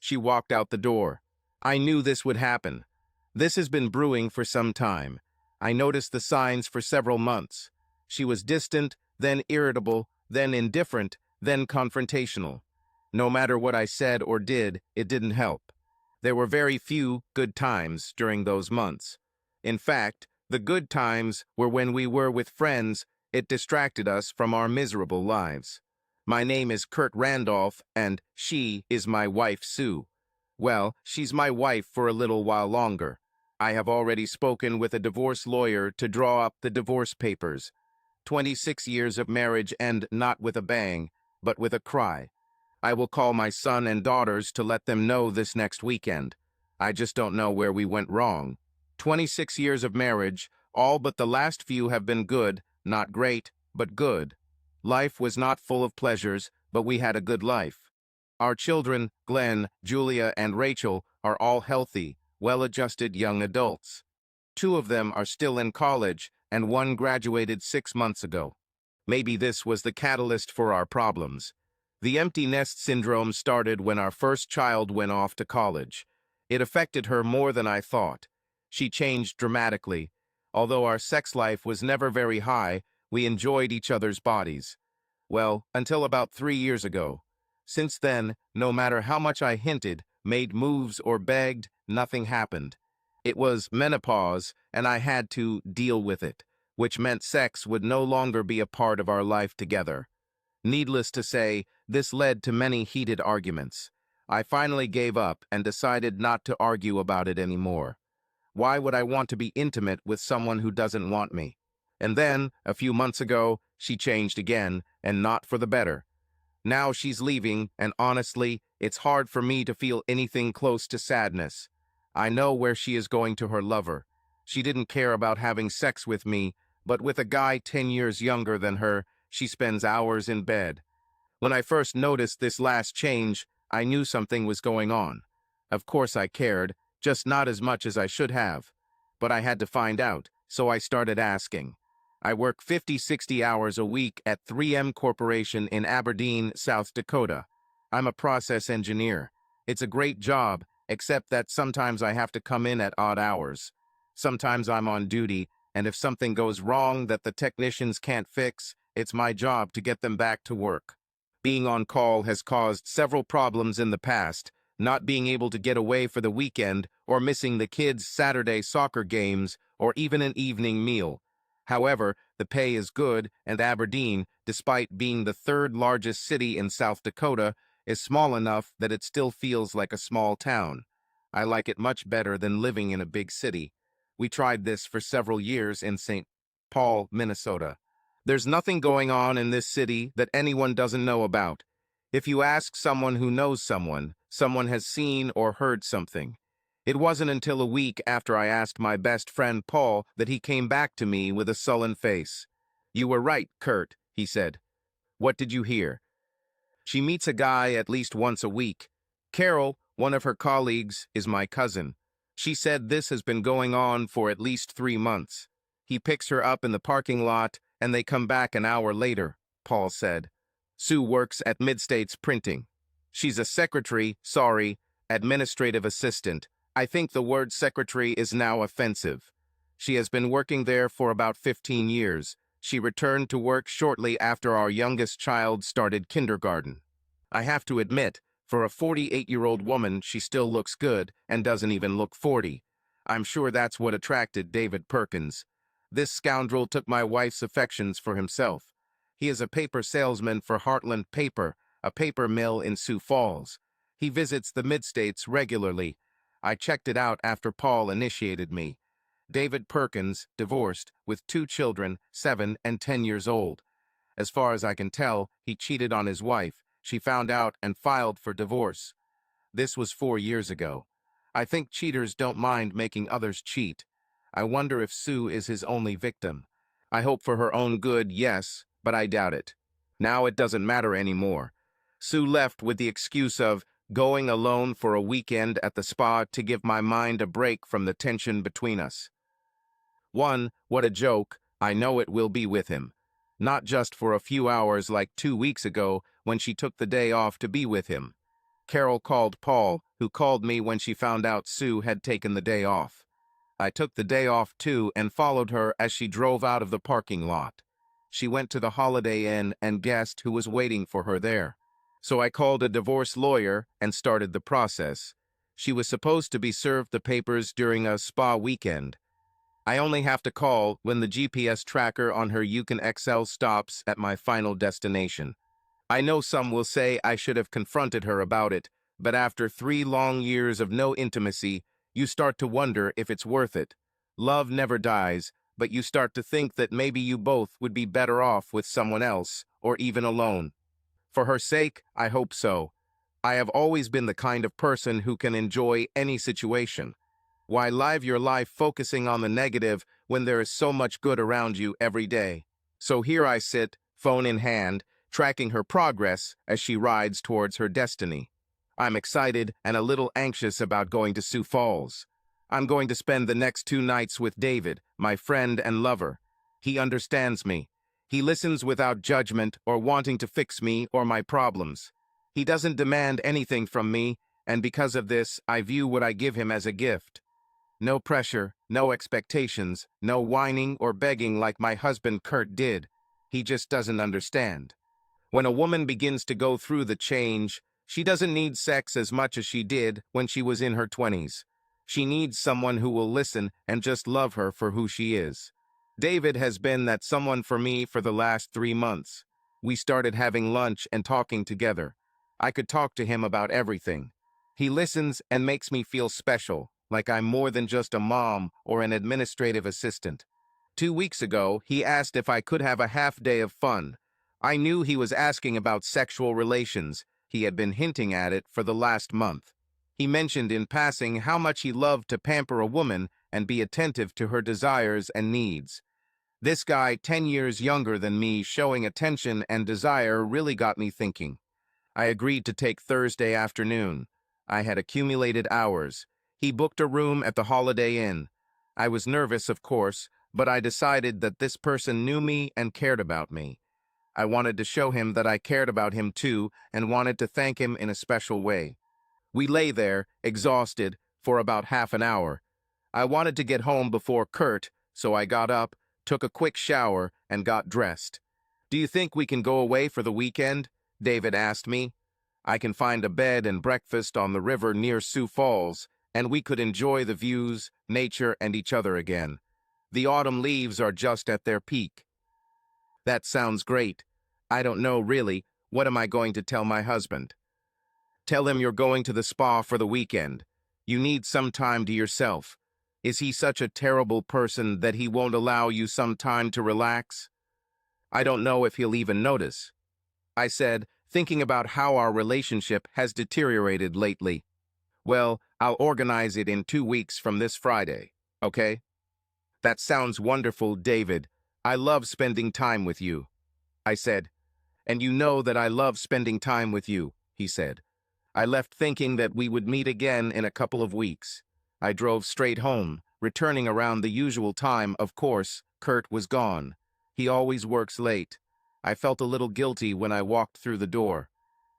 she walked out the door. I knew this would happen. This has been brewing for some time. I noticed the signs for several months. She was distant, then irritable, then indifferent, then confrontational. No matter what I said or did, it didn't help. There were very few good times during those months. In fact, the good times were when we were with friends. It distracted us from our miserable lives. My name is Kurt Randolph, and she is my wife, Sue. Well, she's my wife for a little while longer. I have already spoken with a divorce lawyer to draw up the divorce papers. 26 years of marriage end not with a bang, but with a cry. I will call my son and daughters to let them know this next weekend. I just don't know where we went wrong. 26 years of marriage, all but the last few have been good, not great, but good. Life was not full of pleasures, but we had a good life. Our children, Glenn, Julia, and Rachel, are all healthy, well-adjusted young adults. 2 of them are still in college, and 1 graduated 6 months ago. Maybe this was the catalyst for our problems. The empty nest syndrome started when our first child went off to college. It affected her more than I thought. She changed dramatically. Although our sex life was never very high, we enjoyed each other's bodies. Well, until about 3 years ago. Since then, no matter how much I hinted, made moves, or begged, nothing happened. It was menopause, and I had to deal with it, which meant sex would no longer be a part of our life together. Needless to say, this led to many heated arguments. I finally gave up and decided not to argue about it anymore. Why would I want to be intimate with someone who doesn't want me? And then, a few months ago, she changed again, and not for the better. Now she's leaving, and honestly, it's hard for me to feel anything close to sadness. I know where she is going to her lover. She didn't care about having sex with me, but with a guy 10 years younger than her, she spends hours in bed. When I first noticed this last change, I knew something was going on. Of course I cared, just not as much as I should have. But I had to find out, so I started asking. I work 50-60 hours a week at 3M Corporation in Aberdeen, South Dakota. I'm a process engineer. It's a great job, except that sometimes I have to come in at odd hours. Sometimes I'm on duty, and if something goes wrong that the technicians can't fix, it's my job to get them back to work. Being on call has caused several problems in the past, not being able to get away for the weekend or missing the kids' Saturday soccer games or even an evening meal. However, the pay is good, and Aberdeen, despite being the 3rd largest city in South Dakota, is small enough that it still feels like a small town. I like it much better than living in a big city. We tried this for several years in St. Paul, Minnesota. There's nothing going on in this city that anyone doesn't know about. If you ask someone who knows someone, someone has seen or heard something. It wasn't until a week after I asked my best friend Paul that he came back to me with a sullen face. "You were right, Kurt," he said. "What did you hear?" "She meets a guy at least once a week. Carol, one of her colleagues, is my cousin. She said this has been going on for at least 3 months. He picks her up in the parking lot, and they come back an hour later," Paul said. "Sue works at Midstates Printing. She's a administrative assistant. I think the word secretary is now offensive. She has been working there for about 15 years. She returned to work shortly after our youngest child started kindergarten. I have to admit, for a 48-year-old woman, she still looks good and doesn't even look 40. I'm sure that's what attracted David Perkins. This scoundrel took my wife's affections for himself. He is a paper salesman for Heartland Paper, a paper mill in Sioux Falls. He visits the Midstates regularly. I checked it out after Paul initiated me. David Perkins, divorced, with 2 children, 7 and 10 years old. As far as I can tell, he cheated on his wife. She found out and filed for divorce. This was 4 years ago. I think cheaters don't mind making others cheat. I wonder if Sue is his only victim. I hope for her own good, yes, but I doubt it. Now it doesn't matter anymore. Sue left with the excuse of going alone for a weekend at the spa to give my mind a break from the tension between us. What a joke. I know it will be with him. Not just for a few hours like 2 weeks ago when she took the day off to be with him. Carol called Paul, who called me when she found out Sue had taken the day off. I took the day off too and followed her as she drove out of the parking lot. She went to the Holiday Inn and guessed who was waiting for her there. So I called a divorce lawyer and started the process. She was supposed to be served the papers during a spa weekend. I only have to call when the GPS tracker on her Yukon XL stops at my final destination. I know some will say I should have confronted her about it, but after 3 long years of no intimacy, you start to wonder if it's worth it. Love never dies, but you start to think that maybe you both would be better off with someone else, or even alone. For her sake, I hope so. I have always been the kind of person who can enjoy any situation. Why live your life focusing on the negative when there is so much good around you every day? So here I sit, phone in hand, tracking her progress as she rides towards her destiny. I'm excited and a little anxious about going to Sioux Falls. I'm going to spend the next 2 nights with David, my friend and lover. He understands me. He listens without judgment or wanting to fix me or my problems. He doesn't demand anything from me, and because of this, I view what I give him as a gift. No pressure, no expectations, no whining or begging like my husband Kurt did. He just doesn't understand. When a woman begins to go through the change, she doesn't need sex as much as she did when she was in her 20s. She needs someone who will listen and just love her for who she is. David has been that someone for me for the last 3 months. We started having lunch and talking together. I could talk to him about everything. He listens and makes me feel special, like I'm more than just a mom or an administrative assistant. 2 weeks ago, he asked if I could have a half day of fun. I knew he was asking about sexual relations. He had been hinting at it for the last month. He mentioned in passing how much he loved to pamper a woman and be attentive to her desires and needs. This guy, 10 years younger than me, showing attention and desire really got me thinking. I agreed to take Thursday afternoon. I had accumulated hours. He booked a room at the Holiday Inn. I was nervous, of course, but I decided that this person knew me and cared about me. I wanted to show him that I cared about him too and wanted to thank him in a special way. We lay there, exhausted, for about half an hour. I wanted to get home before Kurt, so I got up, took a quick shower, and got dressed. "Do you think we can go away for the weekend?" David asked me. "I can find a bed and breakfast on the river near Sioux Falls, and we could enjoy the views, nature, and each other again. The autumn leaves are just at their peak." That sounds great. I don't know really. What am I going to tell my husband? Tell him you're going to the spa for the weekend. You need some time to yourself. Is he such a terrible person that he won't allow you some time to relax? I don't know if he'll even notice. I said, thinking about how our relationship has deteriorated lately. Well, I'll organize it in 2 weeks from this Friday, okay? That sounds wonderful, David. I love spending time with you, I said. And you know that I love spending time with you, he said. I left thinking that we would meet again in a couple of weeks. I drove straight home, returning around the usual time. Of course, Kurt was gone. He always works late. I felt a little guilty when I walked through the door.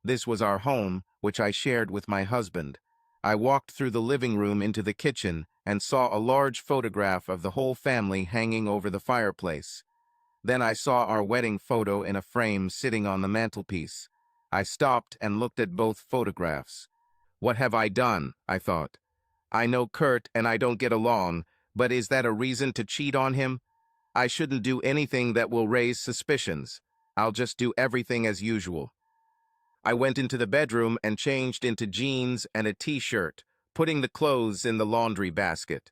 This was our home, which I shared with my husband. I walked through the living room into the kitchen and saw a large photograph of the whole family hanging over the fireplace. Then I saw our wedding photo in a frame sitting on the mantelpiece. I stopped and looked at both photographs. What have I done? I thought. I know Kurt and I don't get along, but is that a reason to cheat on him? I shouldn't do anything that will raise suspicions. I'll just do everything as usual. I went into the bedroom and changed into jeans and a t-shirt, putting the clothes in the laundry basket.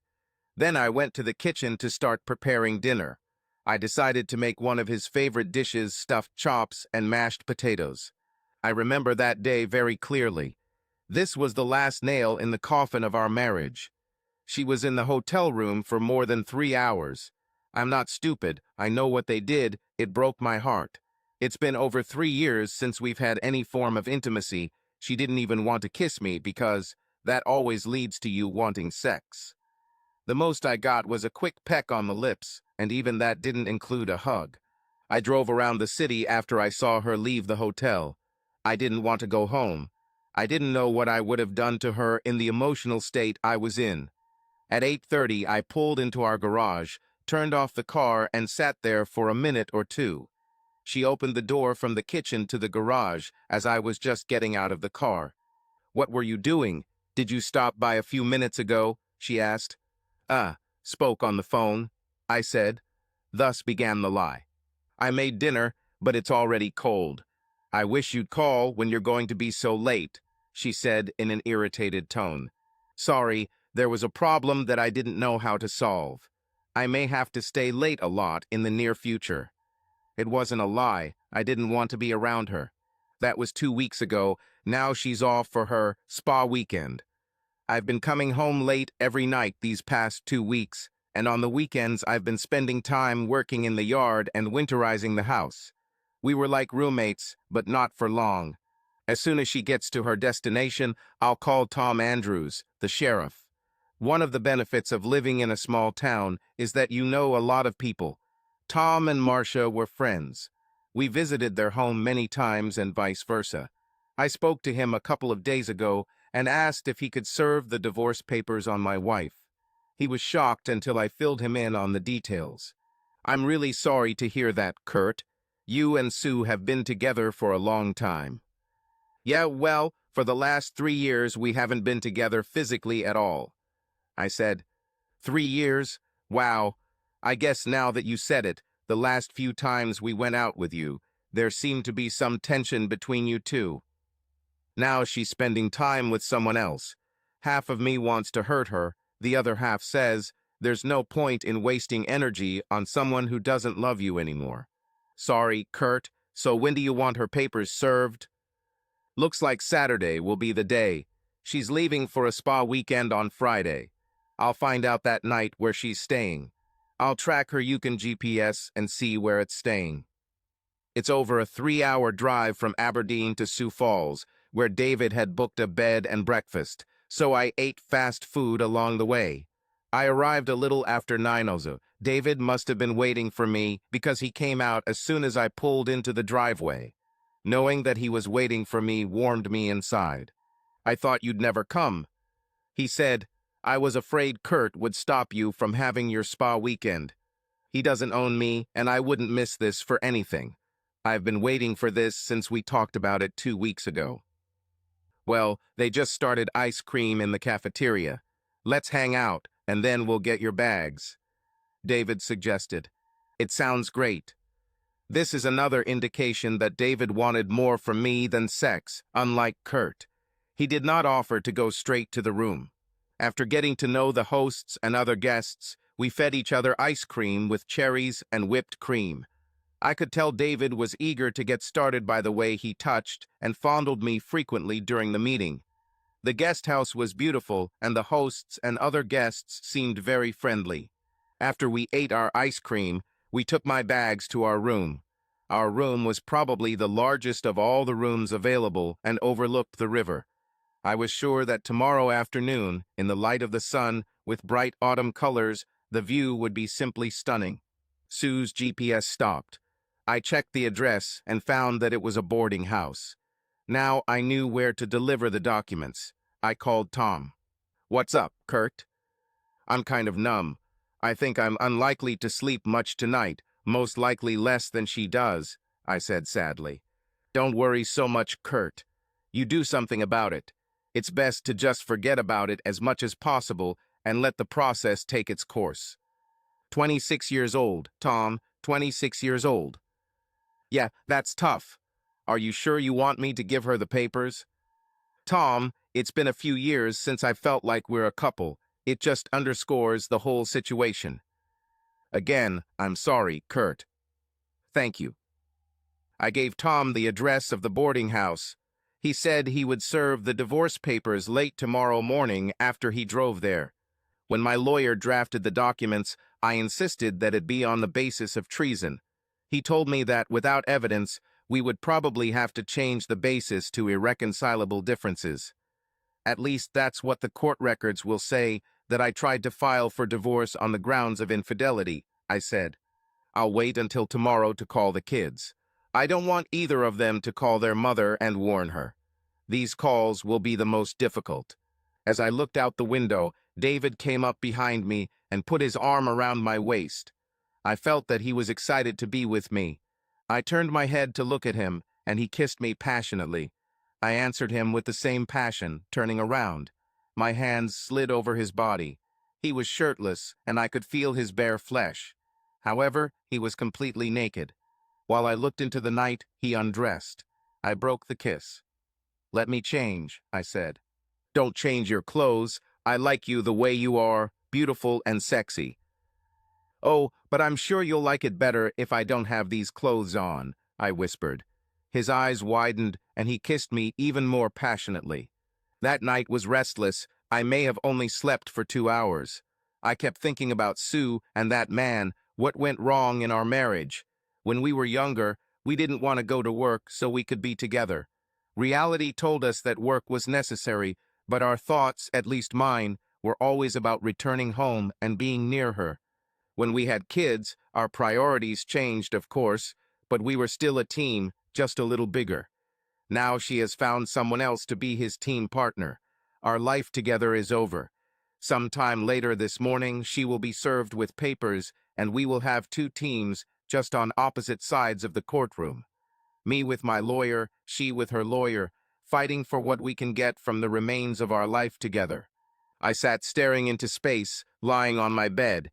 Then I went to the kitchen to start preparing dinner. I decided to make one of his favorite dishes, stuffed chops and mashed potatoes. I remember that day very clearly. This was the last nail in the coffin of our marriage. She was in the hotel room for more than 3 hours. I'm not stupid. I know what they did. It broke my heart. It's been over 3 years since we've had any form of intimacy. She didn't even want to kiss me because that always leads to you wanting sex. The most I got was a quick peck on the lips, and even that didn't include a hug. I drove around the city after I saw her leave the hotel. I didn't want to go home. I didn't know what I would have done to her in the emotional state I was in. At 8:30, I pulled into our garage, turned off the car, and sat there for a minute or two. She opened the door from the kitchen to the garage as I was just getting out of the car. "What were you doing? Did you stop by a few minutes ago?" she asked. Spoke on the phone," I said. Thus began the lie. "I made dinner, but it's already cold. I wish you'd call when you're going to be so late," she said in an irritated tone. "Sorry, there was a problem that I didn't know how to solve. I may have to stay late a lot in the near future." It wasn't a lie. I didn't want to be around her. That was 2 weeks ago. Now she's off for her spa weekend. I've been coming home late every night these past 2 weeks, and on the weekends I've been spending time working in the yard and winterizing the house. We were like roommates, but not for long. As soon as she gets to her destination, I'll call Tom Andrews, the sheriff. One of the benefits of living in a small town is that you know a lot of people. Tom and Marcia were friends. We visited their home many times and vice versa. I spoke to him a couple of days ago and asked if he could serve the divorce papers on my wife. He was shocked until I filled him in on the details. "I'm really sorry to hear that, Kurt. You and Sue have been together for a long time." "Yeah, well, for the last 3 years we haven't been together physically at all," I said. "3 years? Wow. I guess now that you said it, the last few times we went out with you, there seemed to be some tension between you two. Now she's spending time with someone else. Half of me wants to hurt her, the other half says there's no point in wasting energy on someone who doesn't love you anymore." "Sorry, Kurt, so when do you want her papers served?" "Looks like Saturday will be the day. She's leaving for a spa weekend on Friday. I'll find out that night where she's staying. I'll track her Yukon GPS and see where it's staying." It's over a 3-hour drive from Aberdeen to Sioux Falls, where David had booked a bed and breakfast, so I ate fast food along the way. I arrived a little after 9:00. David must have been waiting for me because he came out as soon as I pulled into the driveway. Knowing that he was waiting for me warmed me inside. "I thought you'd never come," he said. "I was afraid Kurt would stop you from having your spa weekend. He doesn't own me, and I wouldn't miss this for anything. I've been waiting for this since we talked about it 2 weeks ago." "Well, they just started ice cream in the cafeteria. Let's hang out, and then we'll get your bags," David suggested. "It sounds great." This is another indication that David wanted more from me than sex, unlike Kurt. He did not offer to go straight to the room. After getting to know the hosts and other guests, we fed each other ice cream with cherries and whipped cream. I could tell David was eager to get started by the way he touched and fondled me frequently during the meeting. The guest house was beautiful, and the hosts and other guests seemed very friendly. After we ate our ice cream, we took my bags to our room. Our room was probably the largest of all the rooms available and overlooked the river. I was sure that tomorrow afternoon, in the light of the sun, with bright autumn colors, the view would be simply stunning. Sue's GPS stopped. I checked the address and found that it was a boarding house. Now I knew where to deliver the documents. I called Tom. "What's up, Kurt?" "I'm kind of numb. I think I'm unlikely to sleep much tonight, most likely less than she does," I said sadly. "Don't worry so much, Kurt. You do something about it. It's best to just forget about it as much as possible and let the process take its course." 26 years old, Tom, 26 years old. "Yeah, that's tough. Are you sure you want me to give her the papers?" "Tom, it's been a few years since I felt like we're a couple. It just underscores the whole situation." "Again, I'm sorry, Kurt." "Thank you." I gave Tom the address of the boarding house. He said he would serve the divorce papers late tomorrow morning after he drove there. When my lawyer drafted the documents, I insisted that it be on the basis of treason. He told me that without evidence, we would probably have to change the basis to irreconcilable differences. At least that's what the court records will say, that I tried to file for divorce on the grounds of infidelity, I said. I'll wait until tomorrow to call the kids. I don't want either of them to call their mother and warn her. These calls will be the most difficult. As I looked out the window, David came up behind me and put his arm around my waist. I felt that he was excited to be with me. I turned my head to look at him, and he kissed me passionately. I answered him with the same passion, turning around. My hands slid over his body. He was shirtless, and I could feel his bare flesh. However, he was completely naked. While I looked into the night, he undressed. I broke the kiss. "Let me change," I said. "Don't change your clothes. I like you the way you are, beautiful and sexy." "Oh, but I'm sure you'll like it better if I don't have these clothes on," I whispered. His eyes widened, and he kissed me even more passionately. That night was restless. I may have only slept for 2 hours. I kept thinking about Sue and that man, what went wrong in our marriage. When we were younger, we didn't want to go to work so we could be together. Reality told us that work was necessary, but our thoughts, at least mine, were always about returning home and being near her. When we had kids, our priorities changed, of course, but we were still a team, just a little bigger. Now she has found someone else to be his team partner. Our life together is over. Sometime later this morning, she will be served with papers, and we will have two teams just on opposite sides of the courtroom. Me with my lawyer, she with her lawyer, fighting for what we can get from the remains of our life together. I sat staring into space, lying on my bed.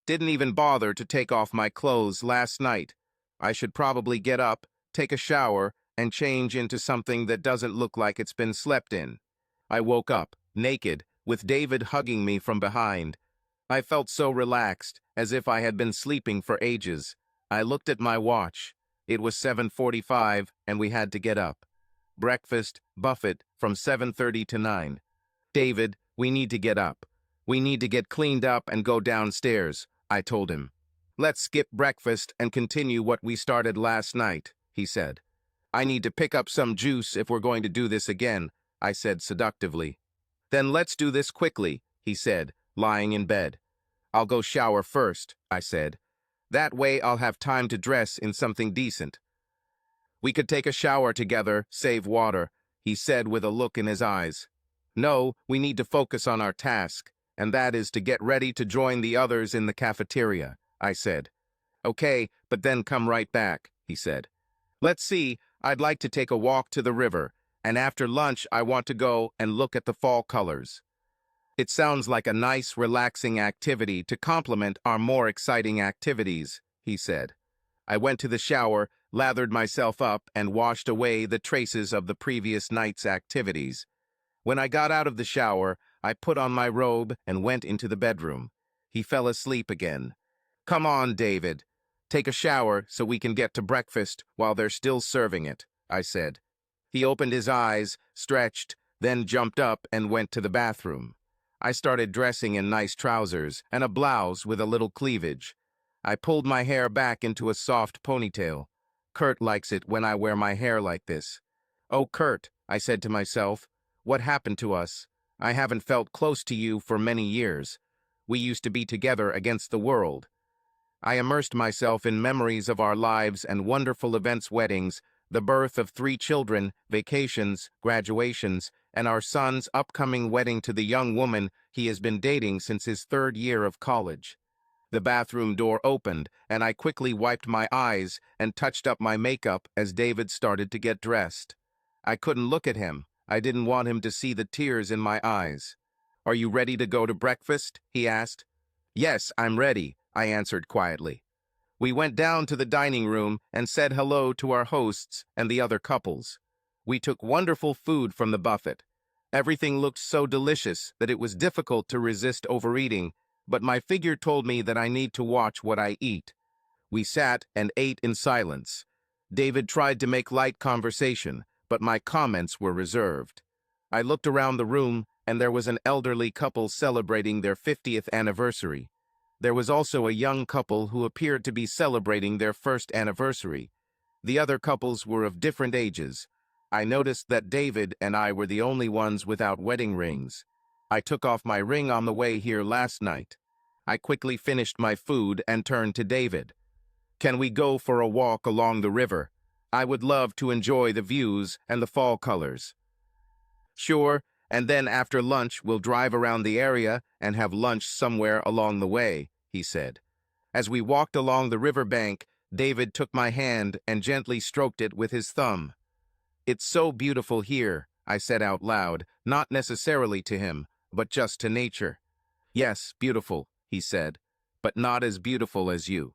Didn't even bother to take off my clothes last night. I should probably get up, take a shower, and change into something that doesn't look like it's been slept in. I woke up, naked, with David hugging me from behind. I felt so relaxed, as if I had been sleeping for ages. I looked at my watch. It was 7:45, and we had to get up. Breakfast, buffet, from 7:30 to 9. "David, we need to get up. We need to get cleaned up and go downstairs," I told him. "Let's skip breakfast and continue what we started last night," he said. "I need to pick up some juice if we're going to do this again," I said seductively. "Then let's do this quickly," he said, lying in bed. "I'll go shower first," I said. "That way I'll have time to dress in something decent." "We could take a shower together, save water," he said with a look in his eyes. "No, we need to focus on our task, and that is to get ready to join the others in the cafeteria," I said. "Okay, but then come right back," he said. "Let's see, I'd like to take a walk to the river, and after lunch I want to go and look at the fall colors." "It sounds like a nice, relaxing activity to complement our more exciting activities," he said. I went to the shower, lathered myself up, and washed away the traces of the previous night's activities. When I got out of the shower, I put on my robe and went into the bedroom. He fell asleep again. "Come on, David. Take a shower so we can get to breakfast while they're still serving it," I said. He opened his eyes, stretched, then jumped up and went to the bathroom. I started dressing in nice trousers and a blouse with a little cleavage. I pulled my hair back into a soft ponytail. Kurt likes it when I wear my hair like this. "Oh, Kurt," I said to myself, "what happened to us? I haven't felt close to you for many years. We used to be together against the world." I immersed myself in memories of our lives and wonderful events, weddings, the birth of 3 children, vacations, graduations, and our son's upcoming wedding to the young woman he has been dating since his 3rd year of college. The bathroom door opened, and I quickly wiped my eyes and touched up my makeup as David started to get dressed. I couldn't look at him. I didn't want him to see the tears in my eyes. "Are you ready to go to breakfast?" he asked. "Yes, I'm ready," I answered quietly. We went down to the dining room and said hello to our hosts and the other couples. We took wonderful food from the buffet. Everything looked so delicious that it was difficult to resist overeating, but my figure told me that I need to watch what I eat. We sat and ate in silence. David tried to make light conversation, but my comments were reserved. I looked around the room, and there was an elderly couple celebrating their 50th anniversary. There was also a young couple who appeared to be celebrating their 1st anniversary. The other couples were of different ages. I noticed that David and I were the only ones without wedding rings. I took off my ring on the way here last night. I quickly finished my food and turned to David. "Can we go for a walk along the river? I would love to enjoy the views and the fall colors." Sure, and then after lunch we'll drive around the area and have lunch somewhere along the way, he said. As we walked along the river bank, David took my hand and gently stroked it with his thumb. "It's so beautiful here," I said out loud, not necessarily to him, but just to nature. "Yes, beautiful," he said, "but not as beautiful as you."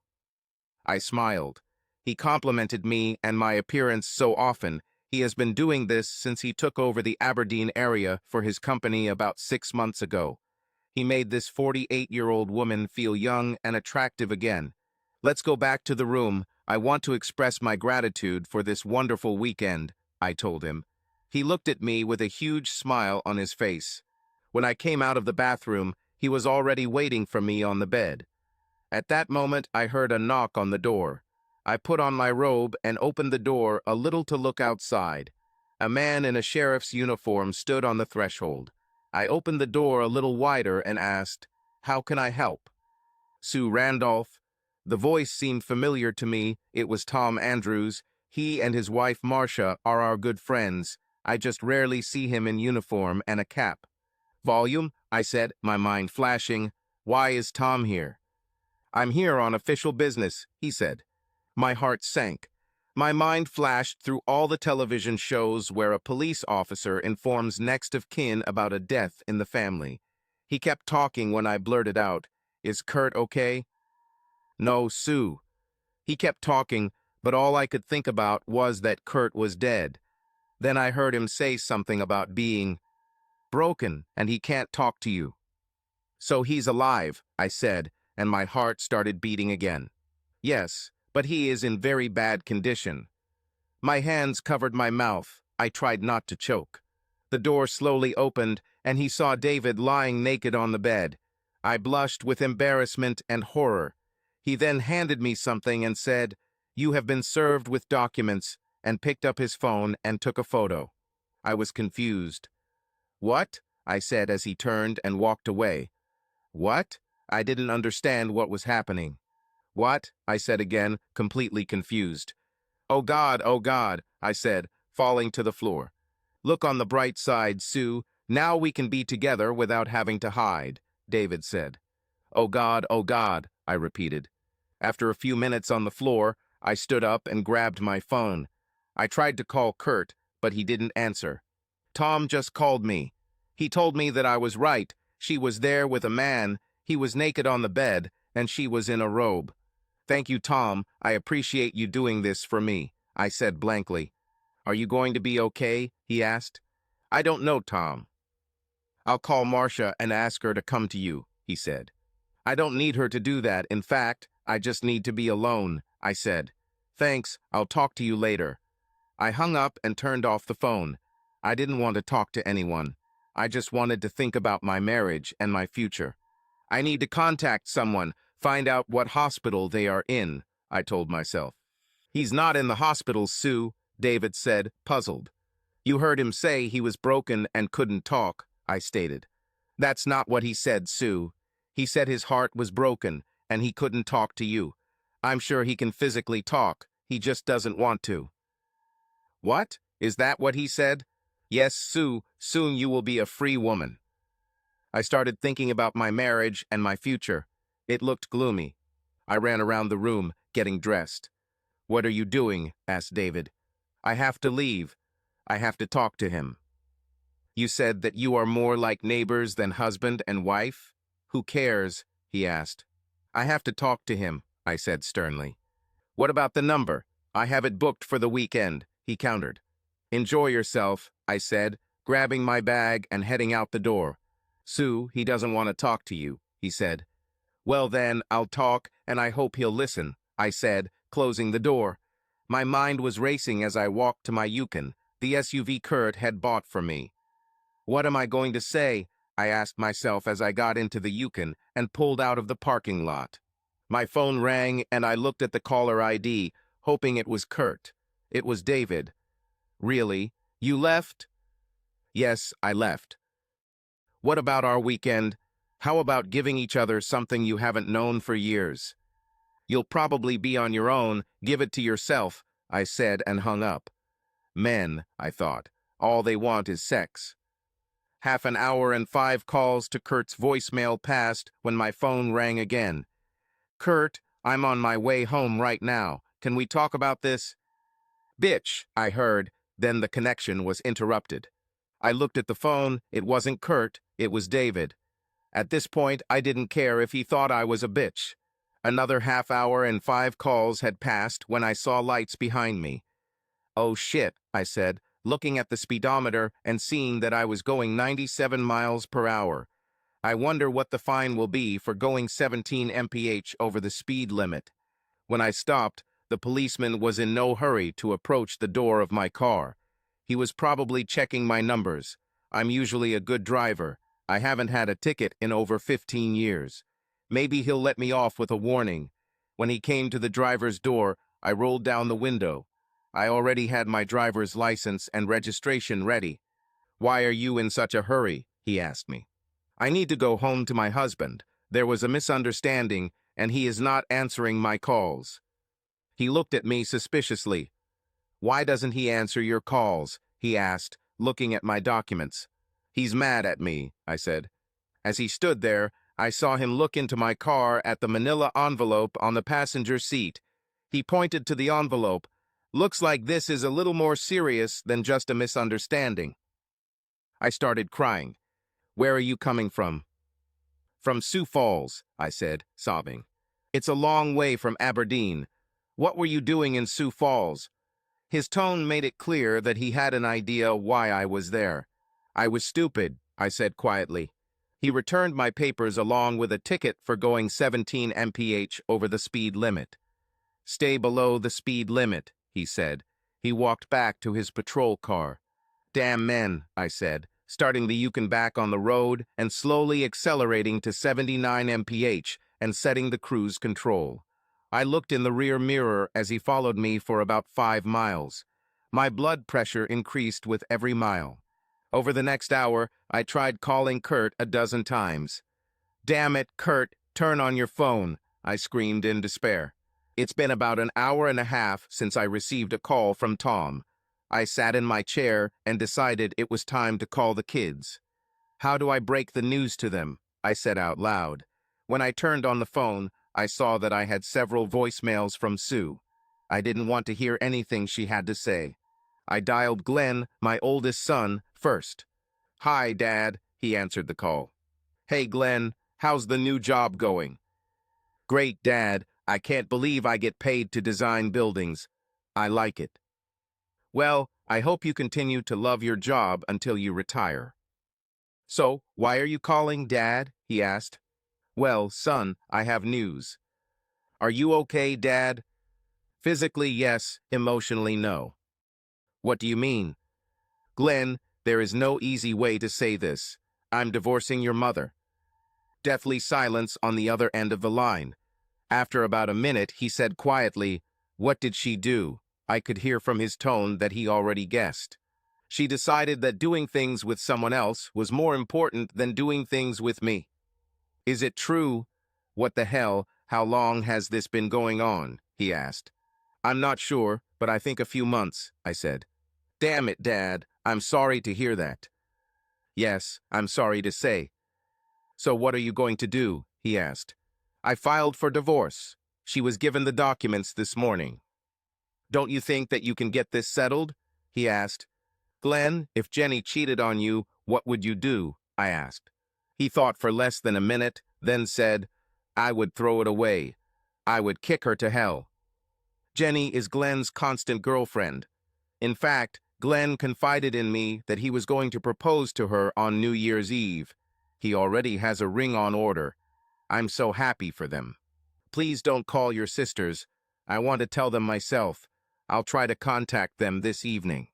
I smiled. He complimented me and my appearance so often. He has been doing this since he took over the Aberdeen area for his company about 6 months ago. He made this 48-year-old woman feel young and attractive again. "Let's go back to the room. I want to express my gratitude for this wonderful weekend," I told him. He looked at me with a huge smile on his face. When I came out of the bathroom, he was already waiting for me on the bed. At that moment, I heard a knock on the door. I put on my robe and opened the door a little to look outside. A man in a sheriff's uniform stood on the threshold. I opened the door a little wider and asked, "How can I help?" "Sue Randolph." The voice seemed familiar to me. It was Tom Andrews. He and his wife Marcia are our good friends. I just rarely see him in uniform and a cap. "Volume," I said, my mind flashing. "Why is Tom here?" "I'm here on official business," he said. My heart sank. My mind flashed through all the television shows where a police officer informs next of kin about a death in the family. He kept talking when I blurted out, "Is Kurt okay?" "No, Sue." He kept talking, but all I could think about was that Kurt was dead. Then I heard him say something about being broken and he can't talk to you. "So he's alive," I said, and my heart started beating again. "Yes, but he is in very bad condition." My hands covered my mouth. I tried not to choke. The door slowly opened, and he saw David lying naked on the bed. I blushed with embarrassment and horror. He then handed me something and said, "You have been served with documents," and picked up his phone and took a photo. I was confused. "What?" I said as he turned and walked away. "What?" I didn't understand what was happening. "What?" I said again, completely confused. Oh God," I said, falling to the floor. "Look on the bright side, Sue. Now we can be together without having to hide," David said. Oh God," I repeated. After a few minutes on the floor, I stood up and grabbed my phone. I tried to call Kurt, but he didn't answer. Tom just called me. He told me that I was right. She was there with a man. He was naked on the bed, and she was in a robe. "Thank you, Tom. I appreciate you doing this for me," I said blankly. "Are you going to be okay?" he asked. "I don't know, Tom." "I'll call Marcia and ask her to come to you," he said. "I don't need her to do that. In fact, I just need to be alone," I said. "Thanks. I'll talk to you later." I hung up and turned off the phone. I didn't want to talk to anyone. I just wanted to think about my marriage and my future. "I need to contact someone, find out what hospital they are in," I told myself. "He's not in the hospital, Sue," David said, puzzled. "You heard him say he was broken and couldn't talk," I stated. "That's not what he said, Sue. He said his heart was broken and he couldn't talk to you. I'm sure he can physically talk. He just doesn't want to." "What? Is that what he said?" "Yes, Sue. Soon you will be a free woman." I started thinking about my marriage and my future. It looked gloomy. I ran around the room, getting dressed. "What are you doing?" asked David. "I have to leave. I have to talk to him." "You said that you are more like neighbors than husband and wife? Who cares?" he asked. "I have to talk to him," I said sternly. "What about the number? I have it booked for the weekend," he countered. "Enjoy yourself," I said, grabbing my bag and heading out the door. "Sue, he doesn't want to talk to you," he said. "Well then, I'll talk, and I hope he'll listen," I said, closing the door. My mind was racing as I walked to my Yukon, the SUV Kurt had bought for me. "What am I going to say?" I asked myself as I got into the Yukon and pulled out of the parking lot. My phone rang and I looked at the caller ID, hoping it was Kurt. It was David. "Really? You left?" "Yes, I left." "What about our weekend? How about giving each other something you haven't known for years?" "You'll probably be on your own. Give it to yourself," I said and hung up. Men, I thought. All they want is sex. Half an hour and 5 calls to Kurt's voicemail passed when my phone rang again. Kurt, I'm on my way home right now. Can we talk about this? Bitch, I heard. Then the connection was interrupted. I looked at the phone. It wasn't Kurt, it was David. At this point, I didn't care if he thought I was a bitch. Another half hour and 5 calls had passed when I saw lights behind me. Oh shit, I said, looking at the speedometer and seeing that I was going 97 miles per hour. I wonder what the fine will be for going 17 mph over the speed limit. When I stopped, the policeman was in no hurry to approach the door of my car. He was probably checking my numbers. I'm usually a good driver. I haven't had a ticket in over 15 years. Maybe he'll let me off with a warning. When he came to the driver's door, I rolled down the window. I already had my driver's license and registration ready. Why are you in such a hurry? He asked me. I need to go home to my husband. There was a misunderstanding, and he is not answering my calls. He looked at me suspiciously. Why doesn't he answer your calls? He asked, looking at my documents. He's mad at me, I said. As he stood there, I saw him look into my car at the manila envelope on the passenger seat. He pointed to the envelope. Looks like this is a little more serious than just a misunderstanding. I started crying. Where are you coming from? From Sioux Falls, I said, sobbing. It's a long way from Aberdeen. What were you doing in Sioux Falls? His tone made it clear that he had an idea why I was there. I was stupid, I said quietly. He returned my papers along with a ticket for going 17 mph over the speed limit. Stay below the speed limit, he said. He walked back to his patrol car. Damn men, I said, starting the Yukon back on the road and slowly accelerating to 79 mph and setting the cruise control. I looked in the rear mirror as he followed me for about 5 miles. My blood pressure increased with every mile. Over the next hour, I tried calling Kurt a dozen times. Damn it, Kurt, turn on your phone, I screamed in despair. It's been about an hour and a half since I received a call from Tom. I sat in my chair and decided it was time to call the kids. How do I break the news to them? I said out loud. When I turned on the phone, I saw that I had several voicemails from Sue. I didn't want to hear anything she had to say. I dialed Glenn, my oldest son, first. Hi, Dad, he answered the call. Hey, Glenn, how's the new job going? Great, Dad. I can't believe I get paid to design buildings. I like it. Well, I hope you continue to love your job until you retire. So, why are you calling, Dad? He asked. Well, son, I have news. Are you okay, Dad? Physically, yes. Emotionally, no. What do you mean? Glenn, there is no easy way to say this. I'm divorcing your mother. Deathly silence on the other end of the line. After about a minute, he said quietly, What did she do? I could hear from his tone that he already guessed. She decided that doing things with someone else was more important than doing things with me. Is it true? What the hell? How long has this been going on? He asked. I'm not sure, but I think a few months, I said. Damn it, Dad. I'm sorry to hear that. Yes, I'm sorry to say. So what are you going to do? He asked. I filed for divorce. She was given the documents this morning. Don't you think that you can get this settled? He asked. Glenn, if Jenny cheated on you, what would you do? I asked. He thought for less than a minute, then said, I would throw it away. I would kick her to hell. Jenny is Glenn's constant girlfriend. In fact, Glenn confided in me that he was going to propose to her on New Year's Eve. He already has a ring on order. I'm so happy for them. Please don't call your sisters. I want to tell them myself. I'll try to contact them this evening.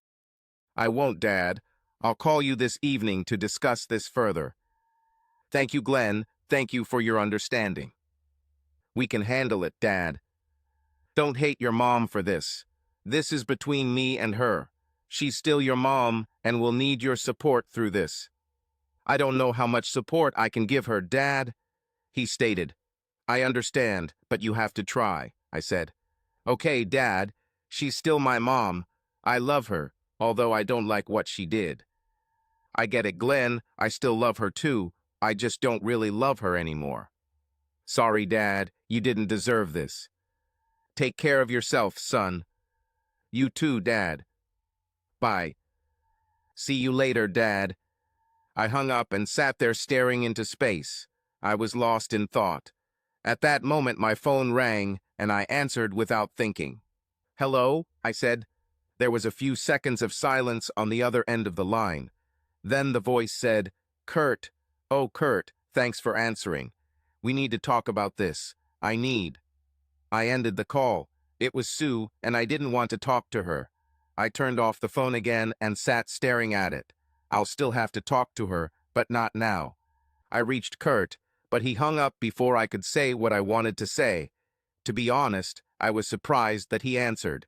I won't, Dad. I'll call you this evening to discuss this further. Thank you, Glenn. Thank you for your understanding. We can handle it, Dad. Don't hate your mom for this. This is between me and her. She's still your mom and will need your support through this. I don't know how much support I can give her, Dad. He stated. I understand, but you have to try, I said. Okay, Dad. She's still my mom. I love her, although I don't like what she did. I get it, Glenn. I still love her too. I just don't really love her anymore. Sorry, Dad. You didn't deserve this. Take care of yourself, son. You too, Dad. Bye. See you later, Dad. I hung up and sat there staring into space. I was lost in thought. At that moment, my phone rang, and I answered without thinking. Hello, I said. There was a few seconds of silence on the other end of the line. Then the voice said, Kurt. Oh, Kurt, thanks for answering. We need to talk about this. I ended the call. It was Sue, and I didn't want to talk to her. I turned off the phone again and sat staring at it. I'll still have to talk to her, but not now. I reached Kurt, but he hung up before I could say what I wanted to say. To be honest, I was surprised that he answered.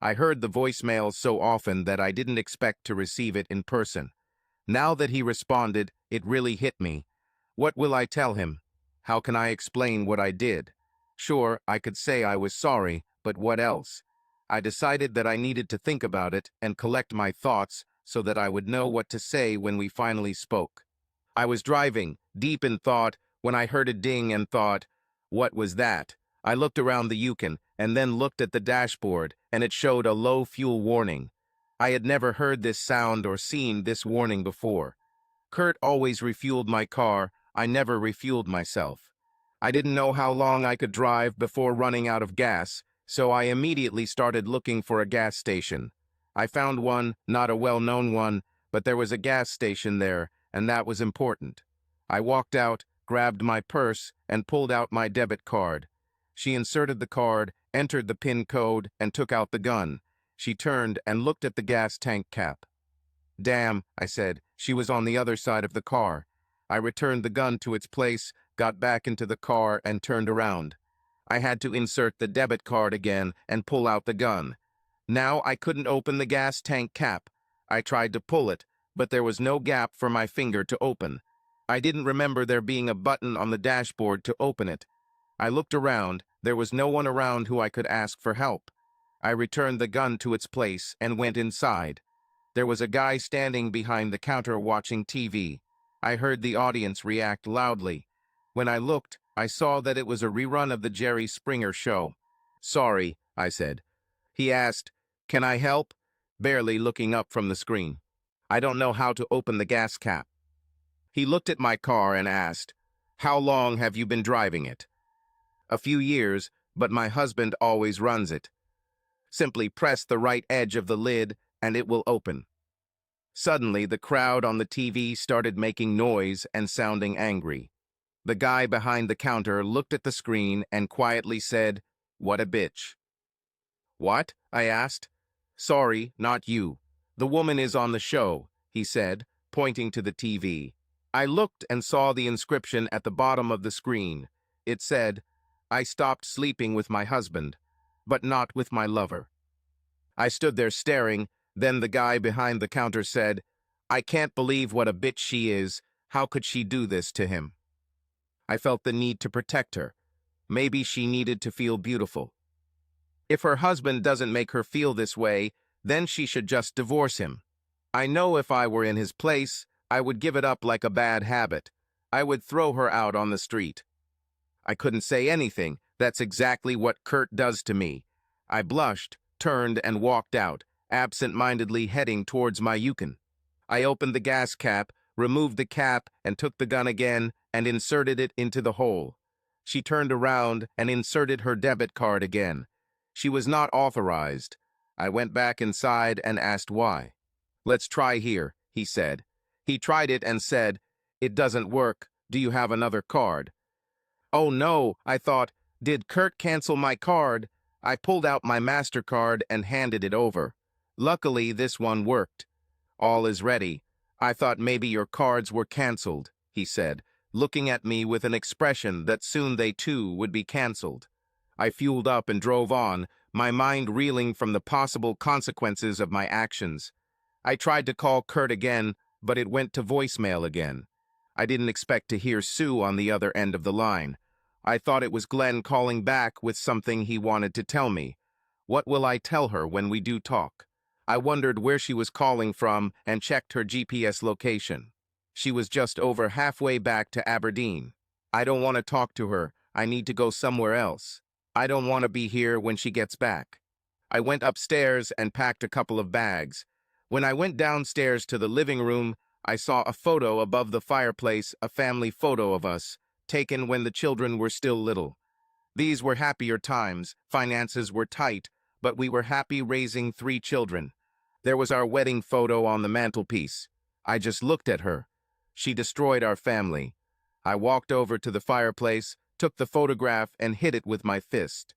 I heard the voicemail so often that I didn't expect to receive it in person. Now that he responded, it really hit me. What will I tell him? How can I explain what I did? Sure, I could say I was sorry, but what else? I decided that I needed to think about it and collect my thoughts so that I would know what to say when we finally spoke. I was driving, deep in thought, when I heard a ding and thought, what was that? I looked around the Yukon and then looked at the dashboard, and it showed a low fuel warning. I had never heard this sound or seen this warning before. Kurt always refueled my car. I never refueled myself. I didn't know how long I could drive before running out of gas, so I immediately started looking for a gas station. I found one, not a well-known one, but there was a gas station there, and that was important. I walked out, grabbed my purse, and pulled out my debit card. She inserted the card, entered the PIN code, and took out the gun. She turned and looked at the gas tank cap. Damn, I said. She was on the other side of the car. I returned the gun to its place, got back into the car, and turned around. I had to insert the debit card again and pull out the gun. Now I couldn't open the gas tank cap. I tried to pull it, but there was no gap for my finger to open. I didn't remember there being a button on the dashboard to open it. I looked around. There was no one around who I could ask for help. I returned the gun to its place and went inside. There was a guy standing behind the counter watching TV. I heard the audience react loudly. When I looked, I saw that it was a rerun of the Jerry Springer show. Sorry, I said. He asked, Can I help? Barely looking up from the screen. I don't know how to open the gas cap. He looked at my car and asked, How long have you been driving it? A few years, but my husband always runs it. Simply press the right edge of the lid and it will open. Suddenly, the crowd on the TV started making noise and sounding angry. The guy behind the counter looked at the screen and quietly said, What a bitch. What? I asked. Sorry, not you. The woman is on the show, he said, pointing to the TV. I looked and saw the inscription at the bottom of the screen. It said, I stopped sleeping with my husband, but not with my lover. I stood there staring. Then the guy behind the counter said, I can't believe what a bitch she is. How could she do this to him? I felt the need to protect her. Maybe she needed to feel beautiful. If her husband doesn't make her feel this way, then she should just divorce him. I know if I were in his place, I would give it up like a bad habit. I would throw her out on the street. I couldn't say anything. That's exactly what Kurt does to me. I blushed, turned, and walked out, absent-mindedly heading towards my Yukon. I opened the gas cap, removed the cap, and took the gun again and inserted it into the hole. She turned around and inserted her debit card again. She was not authorized. I went back inside and asked why. Let's try here, he said. He tried it and said, It doesn't work. Do you have another card? Oh no, I thought. Did Kurt cancel my card? I pulled out my MasterCard and handed it over. Luckily, this one worked. All is ready. I thought maybe your cards were canceled, he said, looking at me with an expression that soon they too would be canceled. I fueled up and drove on, my mind reeling from the possible consequences of my actions. I tried to call Kurt again, but it went to voicemail again. I didn't expect to hear Sue on the other end of the line. I thought it was Glenn calling back with something he wanted to tell me. What will I tell her when we do talk? I wondered where she was calling from and checked her GPS location. She was just over halfway back to Aberdeen. I don't want to talk to her. I need to go somewhere else. I don't want to be here when she gets back. I went upstairs and packed a couple of bags. When I went downstairs to the living room, I saw a photo above the fireplace, a family photo of us, taken when the children were still little. These were happier times, finances were tight, but we were happy raising 3 children. There was our wedding photo on the mantelpiece. I just looked at her. She destroyed our family. I walked over to the fireplace, took the photograph and hit it with my fist.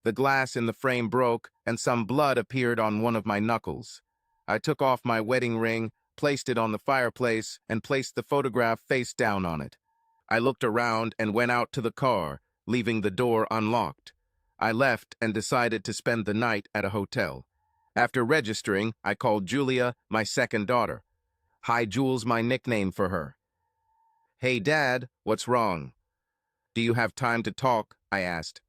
The glass in the frame broke and some blood appeared on one of my knuckles. I took off my wedding ring, placed it on the fireplace, and placed the photograph face down on it. I looked around and went out to the car, leaving the door unlocked. I left and decided to spend the night at a hotel. After registering, I called Julia, my second daughter. Hi, Jules, my nickname for her. Hey, Dad, what's wrong? Do you have time to talk? I asked.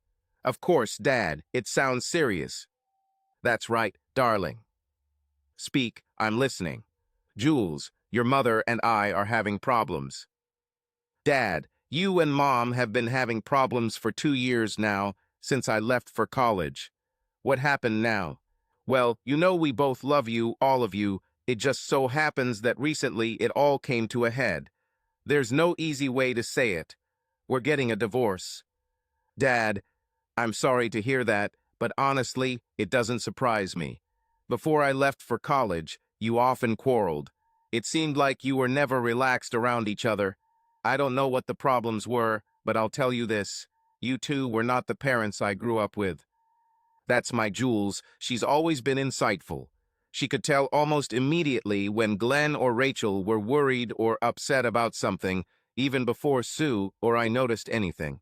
Of course, Dad, it sounds serious. That's right, darling. Speak, I'm listening. Jules, your mother and I are having problems. Dad, you and Mom have been having problems for 2 years now, since I left for college. What happened now? Well, you know we both love you, all of you. It just so happens that recently it all came to a head. There's no easy way to say it. We're getting a divorce. Dad, I'm sorry to hear that, but honestly, it doesn't surprise me. Before I left for college, you often quarreled. It seemed like you were never relaxed around each other. I don't know what the problems were, but I'll tell you this. You two were not the parents I grew up with. That's my Jules. She's always been insightful. She could tell almost immediately when Glenn or Rachel were worried or upset about something, even before Sue or I noticed anything.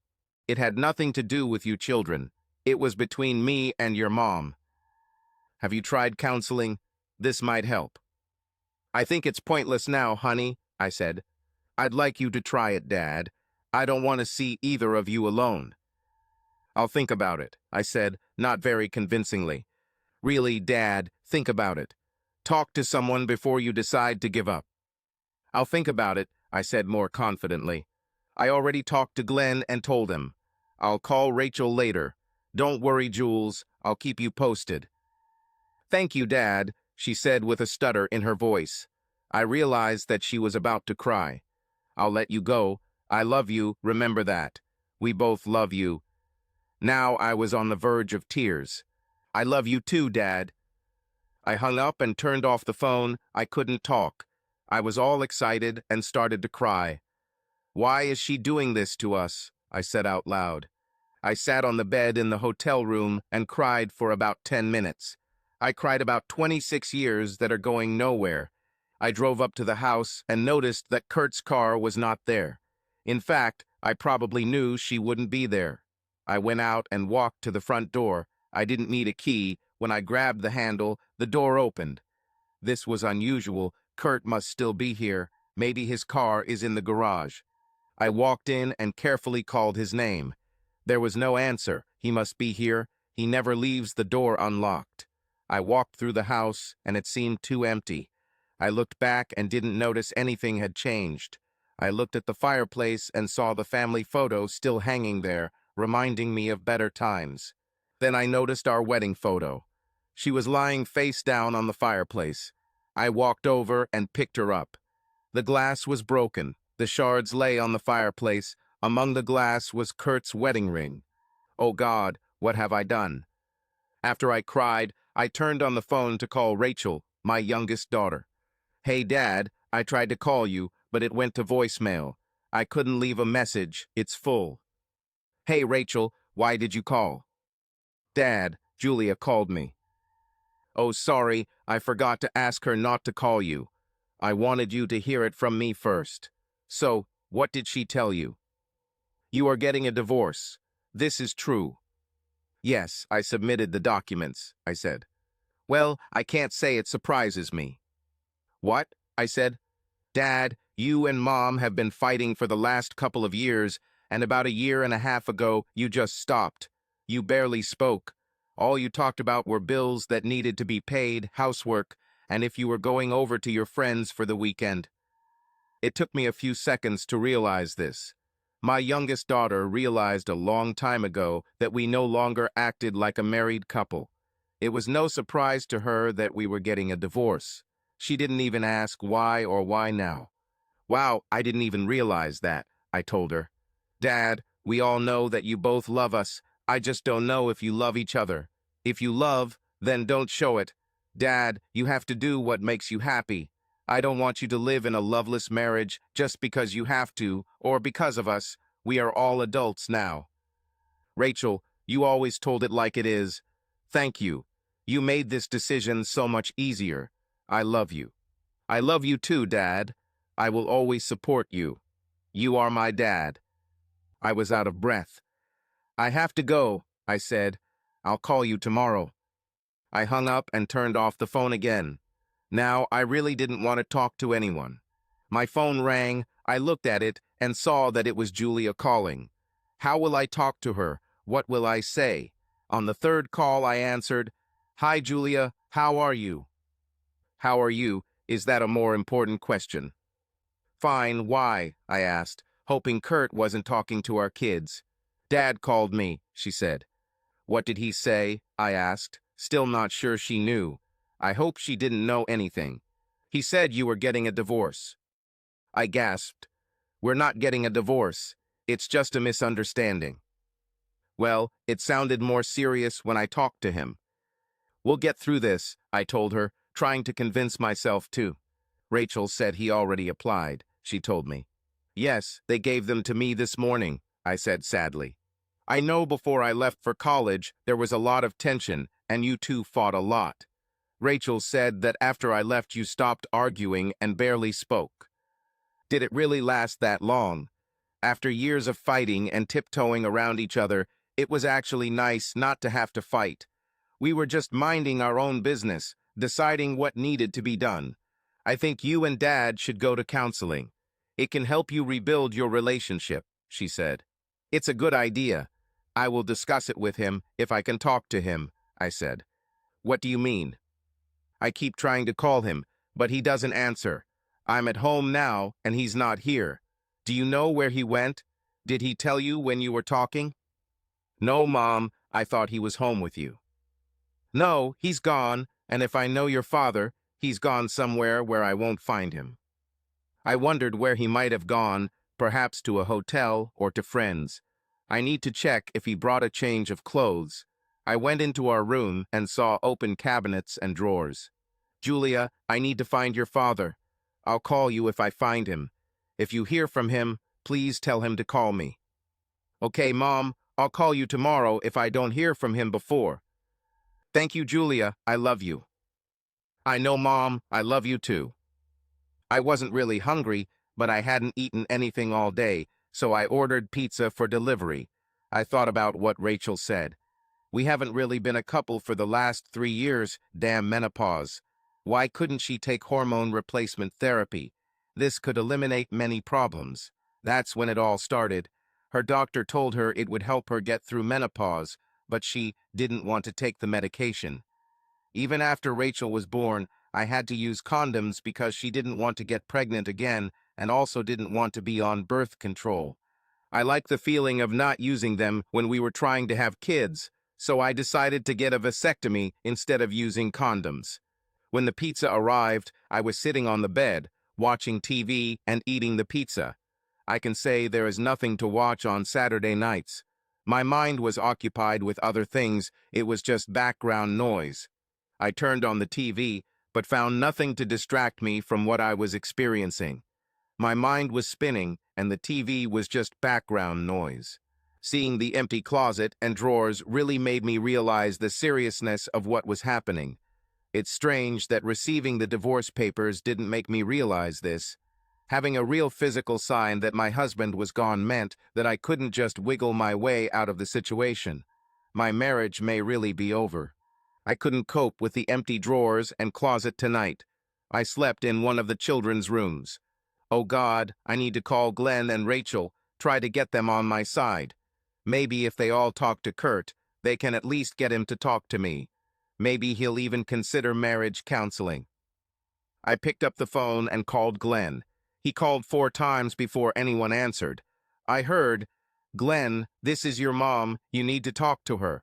It had nothing to do with you children. It was between me and your mom. Have you tried counseling? This might help. I think it's pointless now, honey, I said. I'd like you to try it, Dad. I don't want to see either of you alone. I'll think about it, I said, not very convincingly. Really, Dad, think about it. Talk to someone before you decide to give up. I'll think about it, I said more confidently. I already talked to Glenn and told him. I'll call Rachel later. Don't worry, Jules. I'll keep you posted. Thank you, Dad, she said with a stutter in her voice. I realized that she was about to cry. I'll let you go. I love you, remember that. We both love you. Now I was on the verge of tears. I love you too, Dad. I hung up and turned off the phone. I couldn't talk. I was all excited and started to cry. Why is she doing this to us? I said out loud. I sat on the bed in the hotel room and cried for about 10 minutes. I cried about 26 years that are going nowhere. I drove up to the house and noticed that Kurt's car was not there. In fact, I probably knew she wouldn't be there. I went out and walked to the front door. I didn't need a key. When I grabbed the handle, the door opened. This was unusual. Kurt must still be here. Maybe his car is in the garage. I walked in and carefully called his name. There was no answer. He must be here. He never leaves the door unlocked. I walked through the house, and it seemed too empty. I looked back and didn't notice anything had changed. I looked at the fireplace and saw the family photo still hanging there, reminding me of better times. Then I noticed our wedding photo. She was lying face down on the fireplace. I walked over and picked her up. The glass was broken. The shards lay on the fireplace. Among the glass was Kurt's wedding ring. Oh God, what have I done? After I cried, I turned on the phone to call Rachel, my youngest daughter. Hey, Dad, I tried to call you, but it went to voicemail. I couldn't leave a message. It's full. Hey, Rachel, why did you call? Dad, Julia called me. Oh, sorry, I forgot to ask her not to call you. I wanted you to hear it from me first. So, what did she tell you? You are getting a divorce. This is true. Yes, I submitted the documents, I said. Well, I can't say it surprises me. What? I said. Dad, you and Mom have been fighting for the last couple of years, and about a year and a half ago, you just stopped. You barely spoke. All you talked about were bills that needed to be paid, housework, and if you were going over to your friends for the weekend. It took me a few seconds to realize this. My youngest daughter realized a long time ago that we no longer acted like a married couple. It was no surprise to her that we were getting a divorce. She didn't even ask why or why now. Wow, I didn't even realize that, I told her. Dad, we all know that you both love us. I just don't know if you love each other. If you love, then don't show it. Dad, you have to do what makes you happy. I don't want you to live in a loveless marriage just because you have to, or because of us. We are all adults now. Rachel, you always told it like it is. Thank you. You made this decision so much easier. I love you. I love you too, Dad. I will always support you. You are my dad. I was out of breath. I have to go, I said. I'll call you tomorrow. I hung up and turned off the phone again. Now, I really didn't want to talk to anyone. My phone rang, I looked at it, and saw that it was Julia calling. How will I talk to her? What will I say? On the third call, I answered, "Hi, Julia, how are you?" How are you? Is that a more important question? Fine, why? I asked, hoping Kurt wasn't talking to our kids. Dad called me, she said. What did he say? I asked, still not sure she knew. I hope she didn't know anything. He said you were getting a divorce. I gasped. We're not getting a divorce. It's just a misunderstanding. Well, it sounded more serious when I talked to him. We'll get through this, I told her, trying to convince myself too. Rachel said he already applied, she told me. Yes, they gave them to me this morning, I said sadly. I know before I left for college, there was a lot of tension, and you two fought a lot. Rachel said that after I left you stopped arguing and barely spoke. Did it really last that long? After years of fighting and tiptoeing around each other, it was actually nice not to have to fight. We were just minding our own business, deciding what needed to be done. I think you and Dad should go to counseling. It can help you rebuild your relationship, she said. It's a good idea. I will discuss it with him if I can talk to him, I said. What do you mean? I keep trying to call him, but he doesn't answer. I'm at home now, and he's not here. Do you know where he went? Did he tell you when you were talking? No, Mom, I thought he was home with you. No, he's gone, and if I know your father, he's gone somewhere where I won't find him. I wondered where he might have gone, perhaps to a hotel or to friends. I need to check if he brought a change of clothes. I went into our room and saw open cabinets and drawers. Julia, I need to find your father. I'll call you if I find him. If you hear from him, please tell him to call me. Okay, Mom, I'll call you tomorrow if I don't hear from him before. Thank you, Julia. I love you. I know, Mom. I love you too. I wasn't really hungry, but I hadn't eaten anything all day, so I ordered pizza for delivery. I thought about what Rachel said. We haven't really been a couple for the last 3 years, damn menopause. Why couldn't she take hormone replacement therapy? This could eliminate many problems. That's when it all started. Her doctor told her it would help her get through menopause, but she didn't want to take the medication. Even after Rachel was born, I had to use condoms because she didn't want to get pregnant again and also didn't want to be on birth control. I like the feeling of not using them when we were trying to have kids, so I decided to get a vasectomy instead of using condoms. When the pizza arrived, I was sitting on the bed, watching TV and eating the pizza. I can say there is nothing to watch on Saturday nights. My mind was occupied with other things, it was just background noise. I turned on the TV, but found nothing to distract me from what I was experiencing. My mind was spinning, and the TV was just background noise. Seeing the empty closet and drawers really made me realize the seriousness of what was happening. It's strange that receiving the divorce papers didn't make me realize this. Having a real physical sign that my husband was gone meant that I couldn't just wiggle my way out of the situation. My marriage may really be over. I couldn't cope with the empty drawers and closet tonight. I slept in one of the children's rooms. Oh God, I need to call Glenn and Rachel, try to get them on my side. Maybe if they all talk to Kurt, They can at least get him to talk to me. Maybe he'll even consider marriage counseling. I picked up the phone and called Glenn. He called 4 times before anyone answered. I heard, "Glenn, this is your mom. You need to talk to her."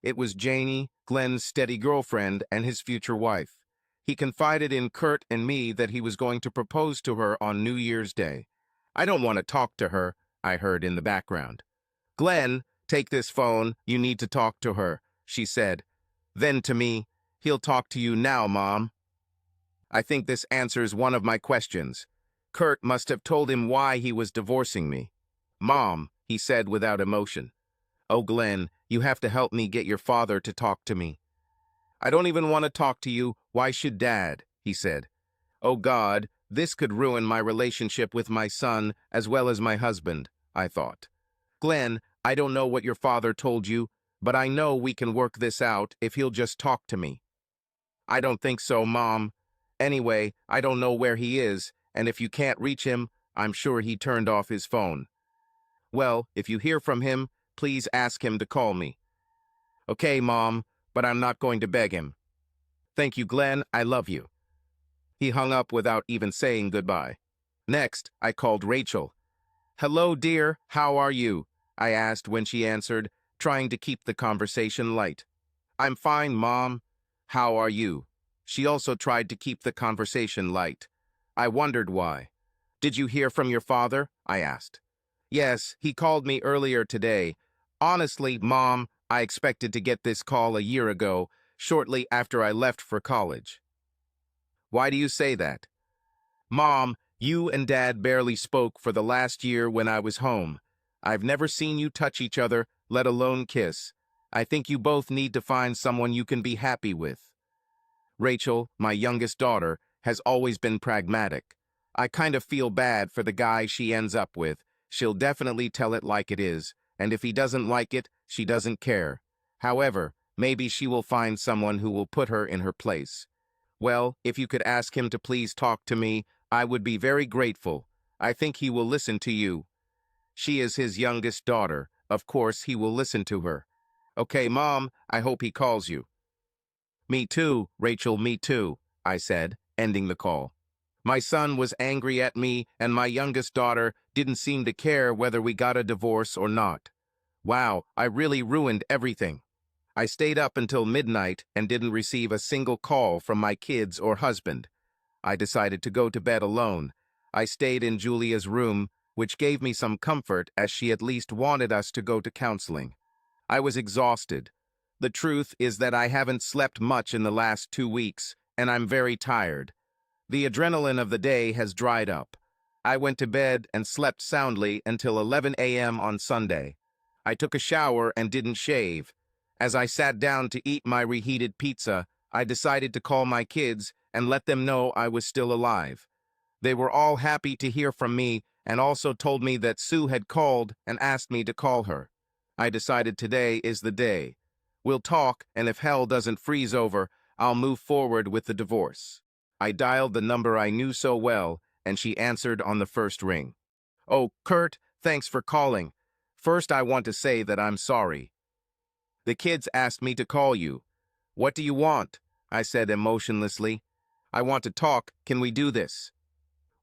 It was Janie, Glenn's steady girlfriend and his future wife. He confided in Kurt and me that he was going to propose to her on New Year's Day. "I don't want to talk to her," I heard in the background. "Glenn, take this phone. You need to talk to her," she said. Then to me, "He'll talk to you now, Mom." I think this answers one of my questions. Kurt must have told him why he was divorcing me. "Mom," he said without emotion. "Oh, Glenn, you have to help me get your father to talk to me." "I don't even want to talk to you. Why should Dad?" he said. "Oh God, this could ruin my relationship with my son as well as my husband," I thought. "Glenn, I don't know what your father told you, but I know we can work this out if he'll just talk to me." "I don't think so, Mom. Anyway, I don't know where he is, and if you can't reach him, I'm sure he turned off his phone." "Well, if you hear from him, please ask him to call me." "Okay, Mom, but I'm not going to beg him." "Thank you, Glenn. I love you." He hung up without even saying goodbye. Next, I called Rachel. "Hello, dear. How are you?" I asked when she answered, trying to keep the conversation light. "I'm fine, Mom. How are you?" She also tried to keep the conversation light. I wondered why. "Did you hear from your father?" I asked. "Yes, he called me earlier today. Honestly, Mom, I expected to get this call a year ago, shortly after I left for college." "Why do you say that?" "Mom, you and Dad barely spoke for the last year when I was home. I've never seen you touch each other, let alone kiss. I think you both need to find someone you can be happy with." Rachel, my youngest daughter, has always been pragmatic. I kind of feel bad for the guy she ends up with. She'll definitely tell it like it is, and if he doesn't like it, she doesn't care. However, maybe she will find someone who will put her in her place. "Well, if you could ask him to please talk to me, I would be very grateful. I think he will listen to you." She is his youngest daughter. Of course, he will listen to her. "Okay, Mom, I hope he calls you." "Me too, Rachel, me too," I said, ending the call. My son was angry at me, and my youngest daughter didn't seem to care whether we got a divorce or not. Wow, I really ruined everything. I stayed up until midnight and didn't receive a single call from my kids or husband. I decided to go to bed alone. I stayed in Julia's room, which gave me some comfort as she at least wanted us to go to counseling. I was exhausted. The truth is that I haven't slept much in the last 2 weeks, and I'm very tired. The adrenaline of the day has dried up. I went to bed and slept soundly until 11 a.m. on Sunday. I took a shower and didn't shave. As I sat down to eat my reheated pizza, I decided to call my kids and let them know I was still alive. They were all happy to hear from me and also told me that Sue had called and asked me to call her. I decided today is the day. We'll talk, and if hell doesn't freeze over, I'll move forward with the divorce. I dialed the number I knew so well, and she answered on the first ring. "Oh, Kurt, thanks for calling. First, I want to say that I'm sorry. The kids asked me to call you." "What do you want?" I said emotionlessly. "I want to talk. Can we do this?"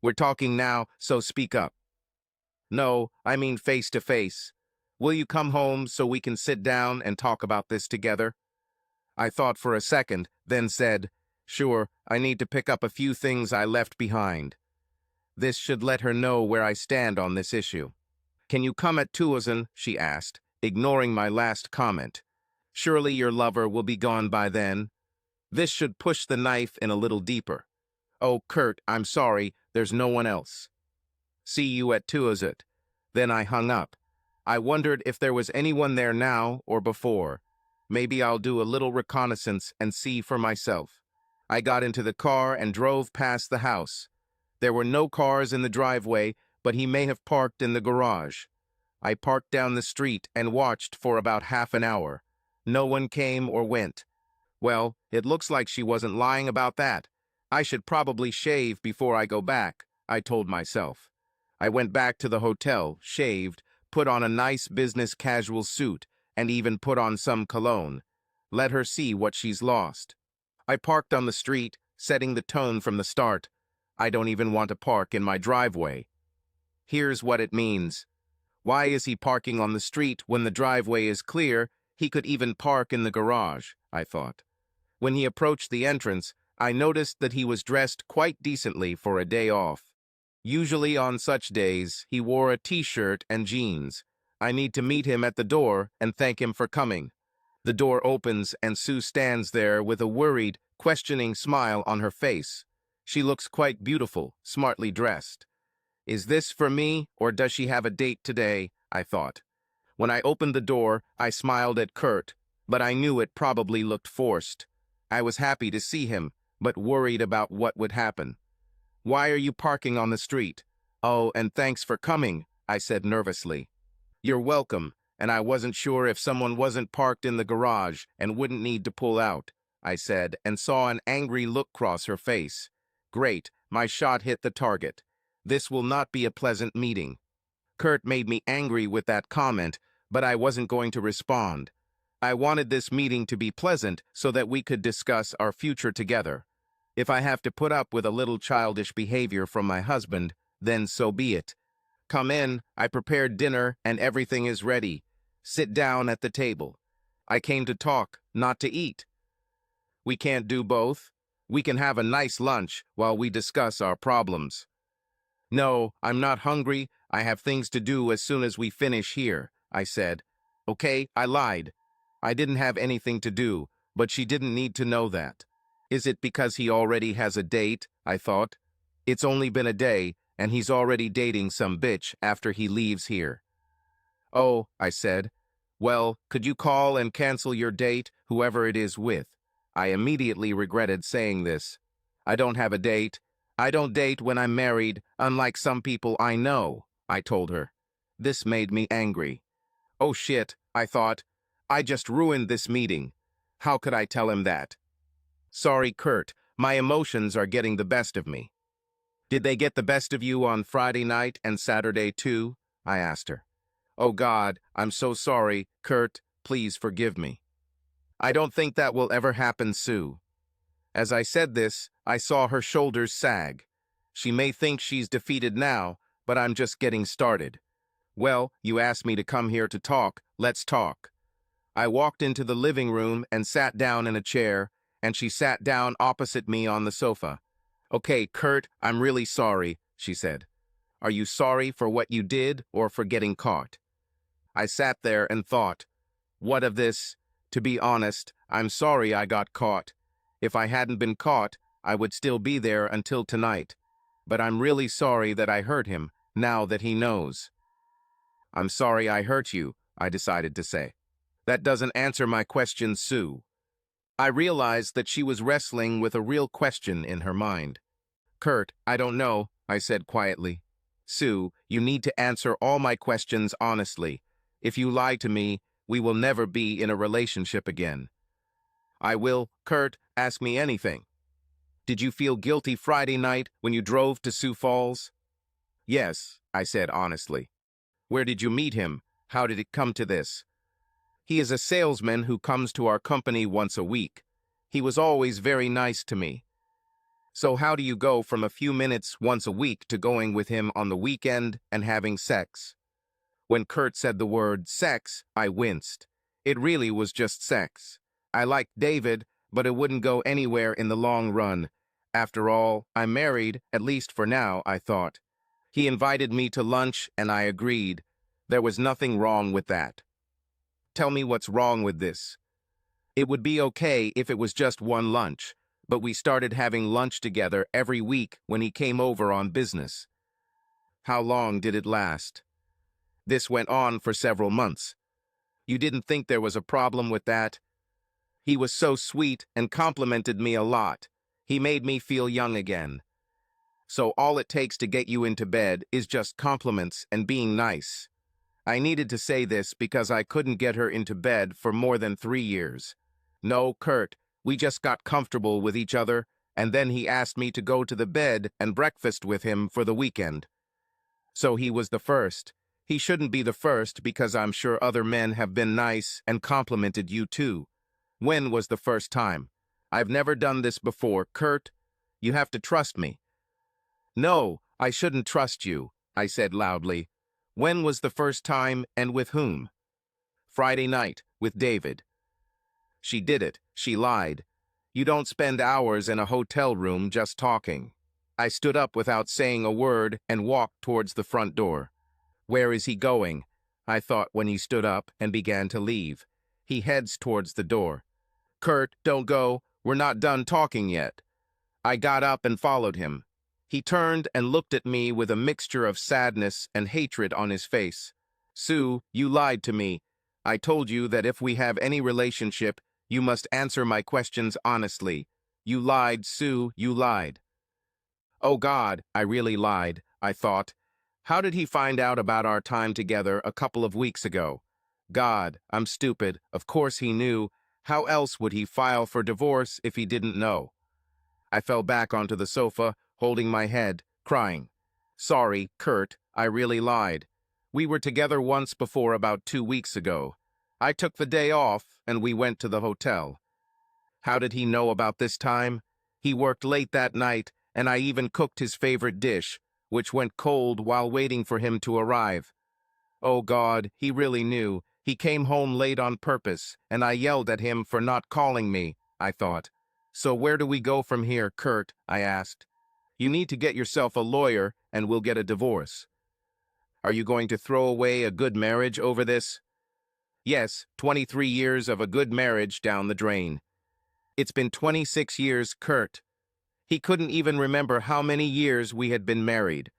"We're talking now, so speak up." "No, I mean face to face. Will you come home so we can sit down and talk about this together?" I thought for a second, then said, "Sure, I need to pick up a few things I left behind." This should let her know where I stand on this issue. "Can you come at 2:00?" she asked, ignoring my last comment. "Surely your lover will be gone by then." This should push the knife in a little deeper. "Oh, Kurt, I'm sorry, there's no one else." "See you at 2:00." Then I hung up. I wondered if there was anyone there now or before. Maybe I'll do a little reconnaissance and see for myself. I got into the car and drove past the house. There were no cars in the driveway, but he may have parked in the garage. I parked down the street and watched for about half an hour. No one came or went. Well, it looks like she wasn't lying about that. I should probably shave before I go back, I told myself. I went back to the hotel, shaved, put on a nice business casual suit, and even put on some cologne. Let her see what she's lost. I parked on the street, setting the tone from the start. I don't even want to park in my driveway. Here's what it means. Why is he parking on the street when the driveway is clear? He could even park in the garage, I thought. When he approached the entrance, I noticed that he was dressed quite decently for a day off. Usually on such days, he wore a t-shirt and jeans. I need to meet him at the door and thank him for coming. The door opens and Sue stands there with a worried, questioning smile on her face. She looks quite beautiful, smartly dressed. Is this for me, or does she have a date today? I thought. When I opened the door, I smiled at Kurt, but I knew it probably looked forced. I was happy to see him, but worried about what would happen. Why are you parking on the street? Oh, and thanks for coming, I said nervously. You're welcome, and I wasn't sure if someone wasn't parked in the garage and wouldn't need to pull out, I said, and saw an angry look cross her face. Great, my shot hit the target. This will not be a pleasant meeting. Kurt made me angry with that comment, but I wasn't going to respond. I wanted this meeting to be pleasant so that we could discuss our future together. If I have to put up with a little childish behavior from my husband, then so be it. Come in, I prepared dinner and everything is ready. Sit down at the table. I came to talk, not to eat. We can't do both. We can have a nice lunch while we discuss our problems. No, I'm not hungry. I have things to do as soon as we finish here, I said. Okay, I lied. I didn't have anything to do, but she didn't need to know that. Is it because he already has a date? I thought. It's only been a day, and he's already dating some bitch after he leaves here. Oh, I said. Well, could you call and cancel your date, whoever it is with? I immediately regretted saying this. I don't have a date. I don't date when I'm married, unlike some people I know, I told her. This made me angry. Oh shit, I thought. I just ruined this meeting. How could I tell him that? Sorry, Kurt, my emotions are getting the best of me. Did they get the best of you on Friday night and Saturday too? I asked her. Oh God, I'm so sorry, Kurt, please forgive me. I don't think that will ever happen, Sue. As I said this, I saw her shoulders sag. She may think she's defeated now, but I'm just getting started. Well, you asked me to come here to talk, let's talk. I walked into the living room and sat down in a chair, and she sat down opposite me on the sofa. Okay, Kurt, I'm really sorry, she said. Are you sorry for what you did or for getting caught? I sat there and thought, what of this? To be honest, I'm sorry I got caught. If I hadn't been caught, I would still be there until tonight. But I'm really sorry that I hurt him, now that he knows. I'm sorry I hurt you, I decided to say. That doesn't answer my question, Sue. I realized that she was wrestling with a real question in her mind. Kurt, I don't know, I said quietly. Sue, you need to answer all my questions honestly. If you lie to me, we will never be in a relationship again. I will, Kurt, ask me anything. Did you feel guilty Friday night when you drove to Sioux Falls? Yes, I said honestly. Where did you meet him? How did it come to this? He is a salesman who comes to our company once a week. He was always very nice to me. So how do you go from a few minutes once a week to going with him on the weekend and having sex? When Kurt said the word sex, I winced. It really was just sex. I liked David, but it wouldn't go anywhere in the long run. After all, I'm married, at least for now, I thought. He invited me to lunch, and I agreed. There was nothing wrong with that. Tell me what's wrong with this. It would be okay if it was just one lunch, but we started having lunch together every week when he came over on business. How long did it last? This went on for several months. You didn't think there was a problem with that? He was so sweet and complimented me a lot. He made me feel young again. So all it takes to get you into bed is just compliments and being nice. I needed to say this because I couldn't get her into bed for more than 3 years. No, Kurt, we just got comfortable with each other, and then he asked me to go to the bed and breakfast with him for the weekend. So he was the first. He shouldn't be the first because I'm sure other men have been nice and complimented you too. When was the first time? I've never done this before, Kurt. You have to trust me. No, I shouldn't trust you, I said loudly. When was the first time and with whom? Friday night, with David. She did it. She lied. You don't spend hours in a hotel room just talking. I stood up without saying a word and walked towards the front door. Where is he going? I thought when he stood up and began to leave. He heads towards the door. Kurt, don't go. We're not done talking yet. I got up and followed him. He turned and looked at me with a mixture of sadness and hatred on his face. Sue, you lied to me. I told you that if we have any relationship, you must answer my questions honestly. You lied, Sue, you lied. Oh God, I really lied, I thought. How did he find out about our time together a couple of weeks ago? God, I'm stupid. Of course he knew. How else would he file for divorce if he didn't know? I fell back onto the sofa, holding my head, crying. Sorry, Kurt, I really lied. We were together once before about 2 weeks ago. I took the day off, and we went to the hotel. How did he know about this time? He worked late that night, and I even cooked his favorite dish, which went cold while waiting for him to arrive. Oh God, he really knew. He came home late on purpose, and I yelled at him for not calling me, I thought. So where do we go from here, Kurt? I asked. You need to get yourself a lawyer, and we'll get a divorce. Are you going to throw away a good marriage over this? Yes, 23 years of a good marriage down the drain. It's been 26 years, Kurt. He couldn't even remember how many years we had been married.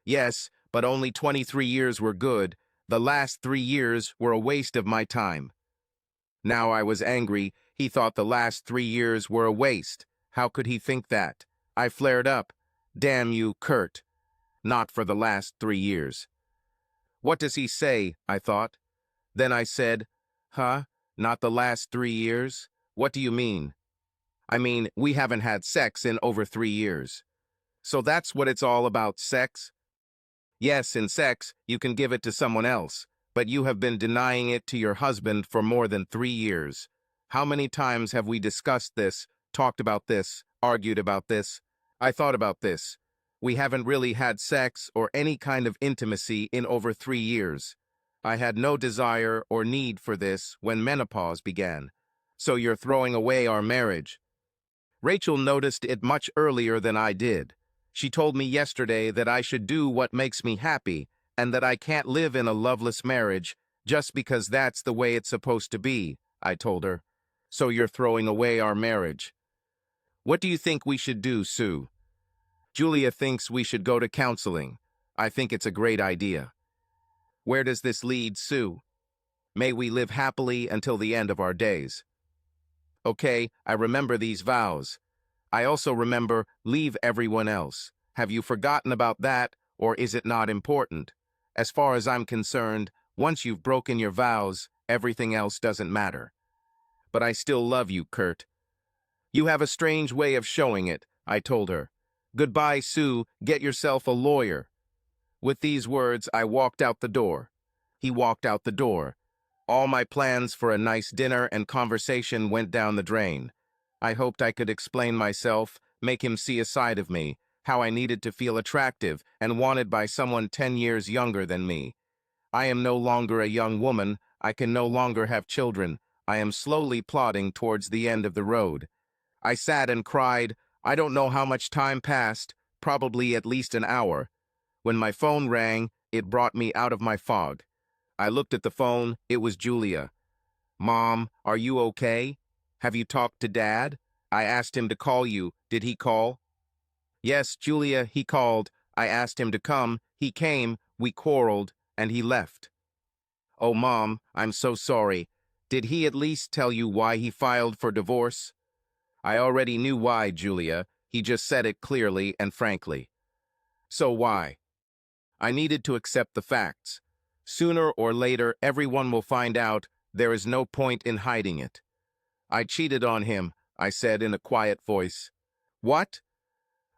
Yes, but only 23 years were good. The last 3 years were a waste of my time. Now I was angry. He thought the last 3 years were a waste. How could he think that? I flared up. Damn you, Kurt. Not for the last 3 years. What does he say? I thought. Then I said, Huh? Not the last 3 years? What do you mean? I mean, we haven't had sex in over 3 years. So that's what it's all about, sex? Yes, in sex, you can give it to someone else, but you have been denying it to your husband for more than 3 years. How many times have we discussed this, talked about this, argued about this? I thought about this. We haven't really had sex or any kind of intimacy in over 3 years. I had no desire or need for this when menopause began. So you're throwing away our marriage. Rachel noticed it much earlier than I did. She told me yesterday that I should do what makes me happy and that I can't live in a loveless marriage just because that's the way it's supposed to be, I told her. So you're throwing away our marriage. What do you think we should do, Sue? Julia thinks we should go to counseling. I think it's a great idea. Where does this lead, Sue? May we live happily until the end of our days. Okay, I remember these vows. I also remember, leave everyone else. Have you forgotten about that, or is it not important? As far as I'm concerned, once you've broken your vows, everything else doesn't matter. But I still love you, Kurt. You have a strange way of showing it, I told her. Goodbye, Sue. Get yourself a lawyer. With these words, I walked out the door. He walked out the door. All my plans for a nice dinner and conversation went down the drain. I hoped I could explain myself, make him see a side of me, how I needed to feel attractive and wanted by someone 10 years younger than me. I am no longer a young woman. I can no longer have children. I am slowly plodding towards the end of the road. I sat and cried. I don't know how much time passed, probably at least an hour. When my phone rang, it brought me out of my fog. I looked at the phone. It was Julia. Mom, are you okay? Have you talked to Dad? I asked him to call you. Did he call? Yes, Julia, he called. I asked him to come. He came. We quarreled, and he left. Oh, Mom, I'm so sorry. Did he at least tell you why he filed for divorce? I already knew why, Julia. He just said it clearly and frankly. So why? I needed to accept the facts. Sooner or later, everyone will find out. There is no point in hiding it. I cheated on him, I said in a quiet voice. What?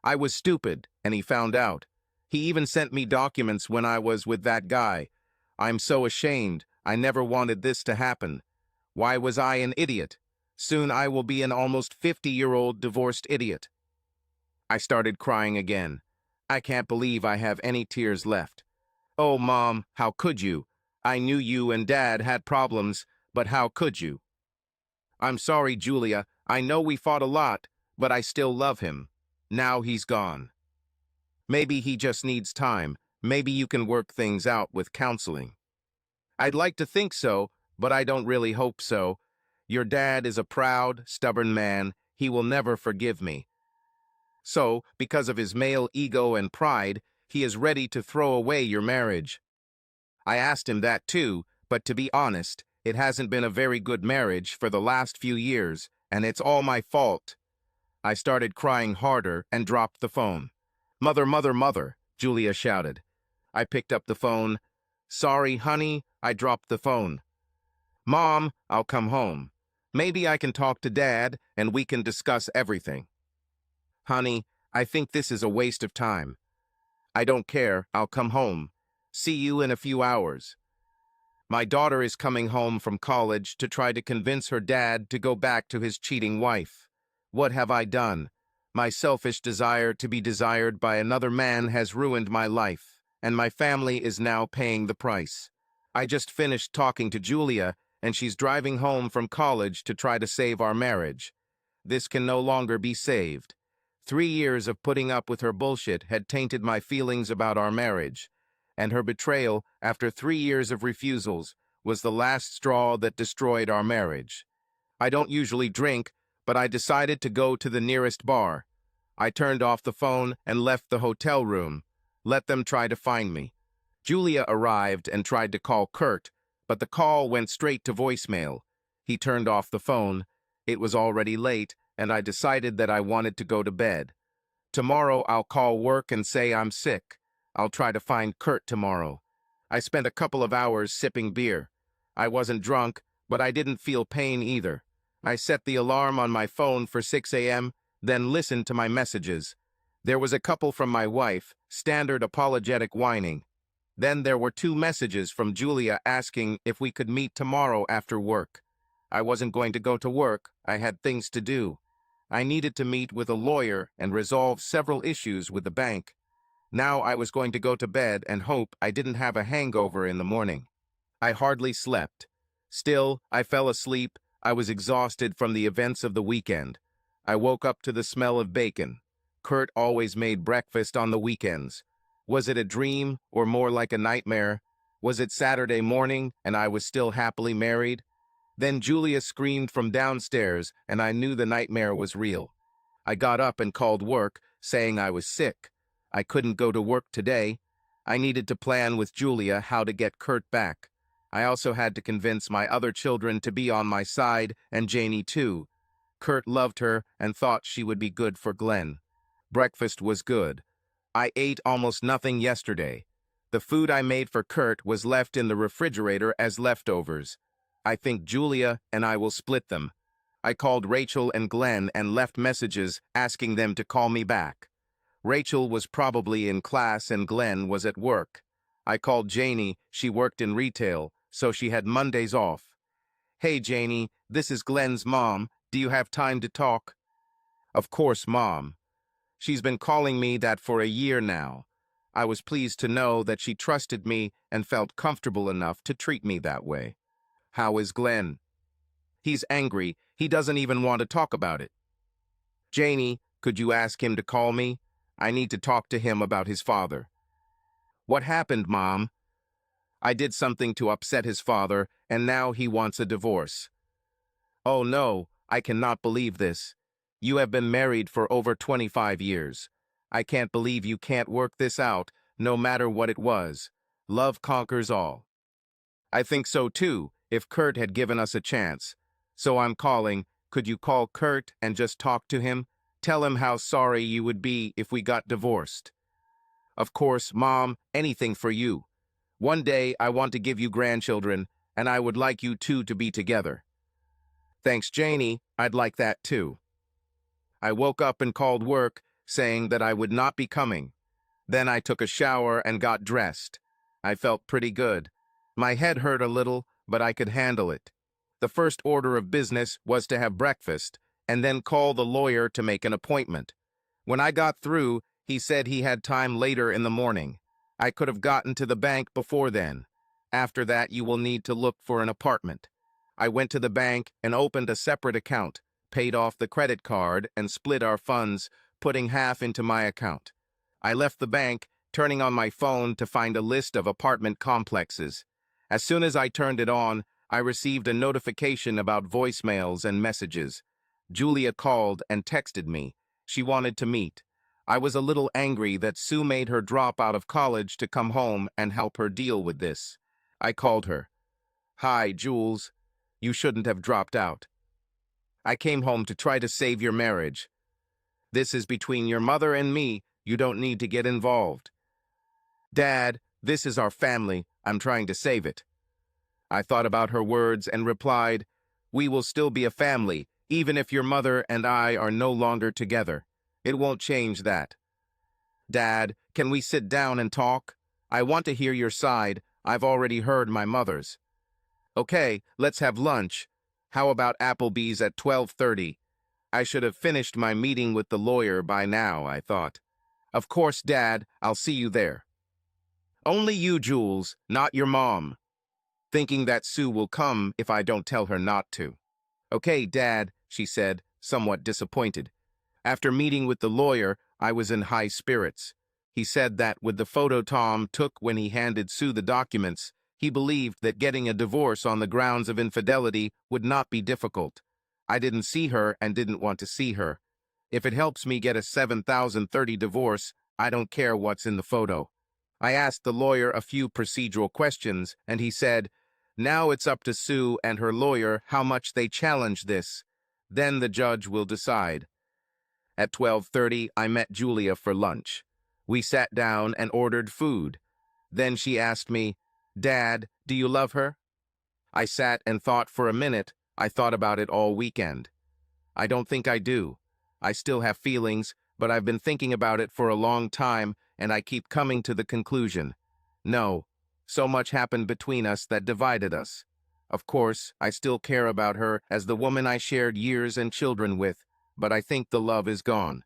I was stupid, and he found out. He even sent me documents when I was with that guy. I'm so ashamed. I never wanted this to happen. Why was I an idiot? Soon I will be an almost 50-year-old divorced idiot. I started crying again. I can't believe I have any tears left. Oh, Mom, how could you? I knew you and Dad had problems, but how could you? I'm sorry, Julia. I know we fought a lot, but I still love him. Now he's gone. Maybe he just needs time. Maybe you can work things out with counseling. I'd like to think so, but I don't really hope so. Your dad is a proud, stubborn man. He will never forgive me. So, because of his male ego and pride, he is ready to throw away your marriage. I asked him that too, but to be honest, it hasn't been a very good marriage for the last few years, and it's all my fault. I started crying harder and dropped the phone. Mother, mother, mother, Julia shouted. I picked up the phone. Sorry, honey, I dropped the phone. Mom, I'll come home. Maybe I can talk to Dad and we can discuss everything. Honey, I think this is a waste of time. I don't care, I'll come home. See you in a few hours. My daughter is coming home from college to try to convince her dad to go back to his cheating wife. What have I done? My selfish desire to be desired by another man has ruined my life, and my family is now paying the price. I just finished talking to Julia, and she's driving home from college to try to save our marriage. This can no longer be saved. 3 years of putting up with her bullshit had tainted my feelings about our marriage, and her betrayal, after 3 years of refusals, was the last straw that destroyed our marriage. I don't usually drink, but I decided to go to the nearest bar. I turned off the phone and left the hotel room. Let them try to find me. Julia arrived and tried to call Kurt, but the call went straight to voicemail. He turned off the phone. It was already late, and I decided that I wanted to go to bed. Tomorrow I'll call work and say I'm sick. I'll try to find Kurt tomorrow. I spent a couple of hours sipping beer. I wasn't drunk, but I didn't feel pain either. I set the alarm on my phone for 6 a.m., then listened to my messages. There was a couple from my wife, standard apologetic whining. Then there were 2 messages from Julia asking if we could meet tomorrow after work. I wasn't going to go to work. I had things to do. I needed to meet with a lawyer and resolve several issues with the bank. Now I was going to go to bed and hope I didn't have a hangover in the morning. I hardly slept. Still, I fell asleep. I was exhausted from the events of the weekend. I woke up to the smell of bacon. Kurt always made breakfast on the weekends. Was it a dream or more like a nightmare? Was it Saturday morning and I was still happily married? Then Julia screamed from downstairs and I knew the nightmare was real. I got up and called work, saying I was sick. I couldn't go to work today. I needed to plan with Julia how to get Kurt back. I also had to convince my other children to be on my side, and Janie too. Kurt loved her and thought she would be good for Glenn. Breakfast was good. I ate almost nothing yesterday. The food I made for Kurt was left in the refrigerator as leftovers. I think Julia and I will split them. I called Rachel and Glenn and left messages asking them to call me back. Rachel was probably in class and Glenn was at work. I called Janie. She worked in retail, so she had Mondays off. Hey, Janie, this is Glenn's mom. Do you have time to talk? Of course, Mom. She's been calling me that for a year now. I was pleased to know that she trusted me and felt comfortable enough to treat me that way. How is Glenn? He's angry. He doesn't even want to talk about it. Janie, could you ask him to call me? I need to talk to him about his father. What happened, Mom? I did something to upset his father, and now he wants a divorce. Oh no, I cannot believe this. You have been married for over 25 years. I can't believe you can't work this out, no matter what it was. Love conquers all. I think so too, if Kurt had given us a chance. So I'm calling. Could you call Kurt and just talk to him? Tell him how sorry you would be if we got divorced. Of course, Mom, anything for you. One day I want to give you grandchildren, and I would like you two to be together. Thanks, Janie. I'd like that too. I woke up and called work, saying that I would not be coming. Then I took a shower and got dressed. I felt pretty good. My head hurt a little, but I could handle it. The first order of business was to have breakfast, and then call the lawyer to make an appointment. When I got through, he said he had time later in the morning. I could have gotten to the bank before then. After that, you will need to look for an apartment. I went to the bank and opened a separate account, paid off the credit card, and split our funds, putting half into my account. I left the bank, turning on my phone to find a list of apartment complexes. As soon as I turned it on, I received a notification about voicemails and messages. Julia called and texted me. She wanted to meet. I was a little angry that Sue made her drop out of college to come home and help her deal with this. I called her. "Hi, Jules. You shouldn't have dropped out. I came home to try to save your marriage. This is between your mother and me. You don't need to get involved. Dad, this is our family. I'm trying to save it." I thought about her words and replied, "We will still be a family, even if your mother and I are no longer together. It won't change that. Dad, can we sit down and talk? I want to hear your side. I've already heard my mother's." "Okay, let's have lunch. How about Applebee's at 12:30? I should have finished my meeting with the lawyer by now," I thought. "Of course, Dad, I'll see you there." "Only you, Jules, not your mom," thinking that Sue will come if I don't tell her not to. "Okay, Dad," she said, somewhat disappointed. After meeting with the lawyer, I was in high spirits. He said that with the photo Tom took when he handed Sue the documents, he believed that getting a divorce on the grounds of infidelity would not be difficult. I didn't see her and didn't want to see her. If it helps me get a 7,030 divorce, I don't care what's in the photo. I asked the lawyer a few procedural questions, and he said, "Now it's up to Sue and her lawyer how much they challenge this. Then the judge will decide." At 12:30, I met Julia for lunch. We sat down and ordered food. Then she asked me, "Dad, do you love her?" I sat and thought for a minute. I thought about it all weekend. I don't think I do. I still have feelings, but I've been thinking about it for a long time, and I keep coming to the conclusion. No, so much happened between us that divided us. Of course, I still care about her as the woman I shared years and children with, but I think the love is gone.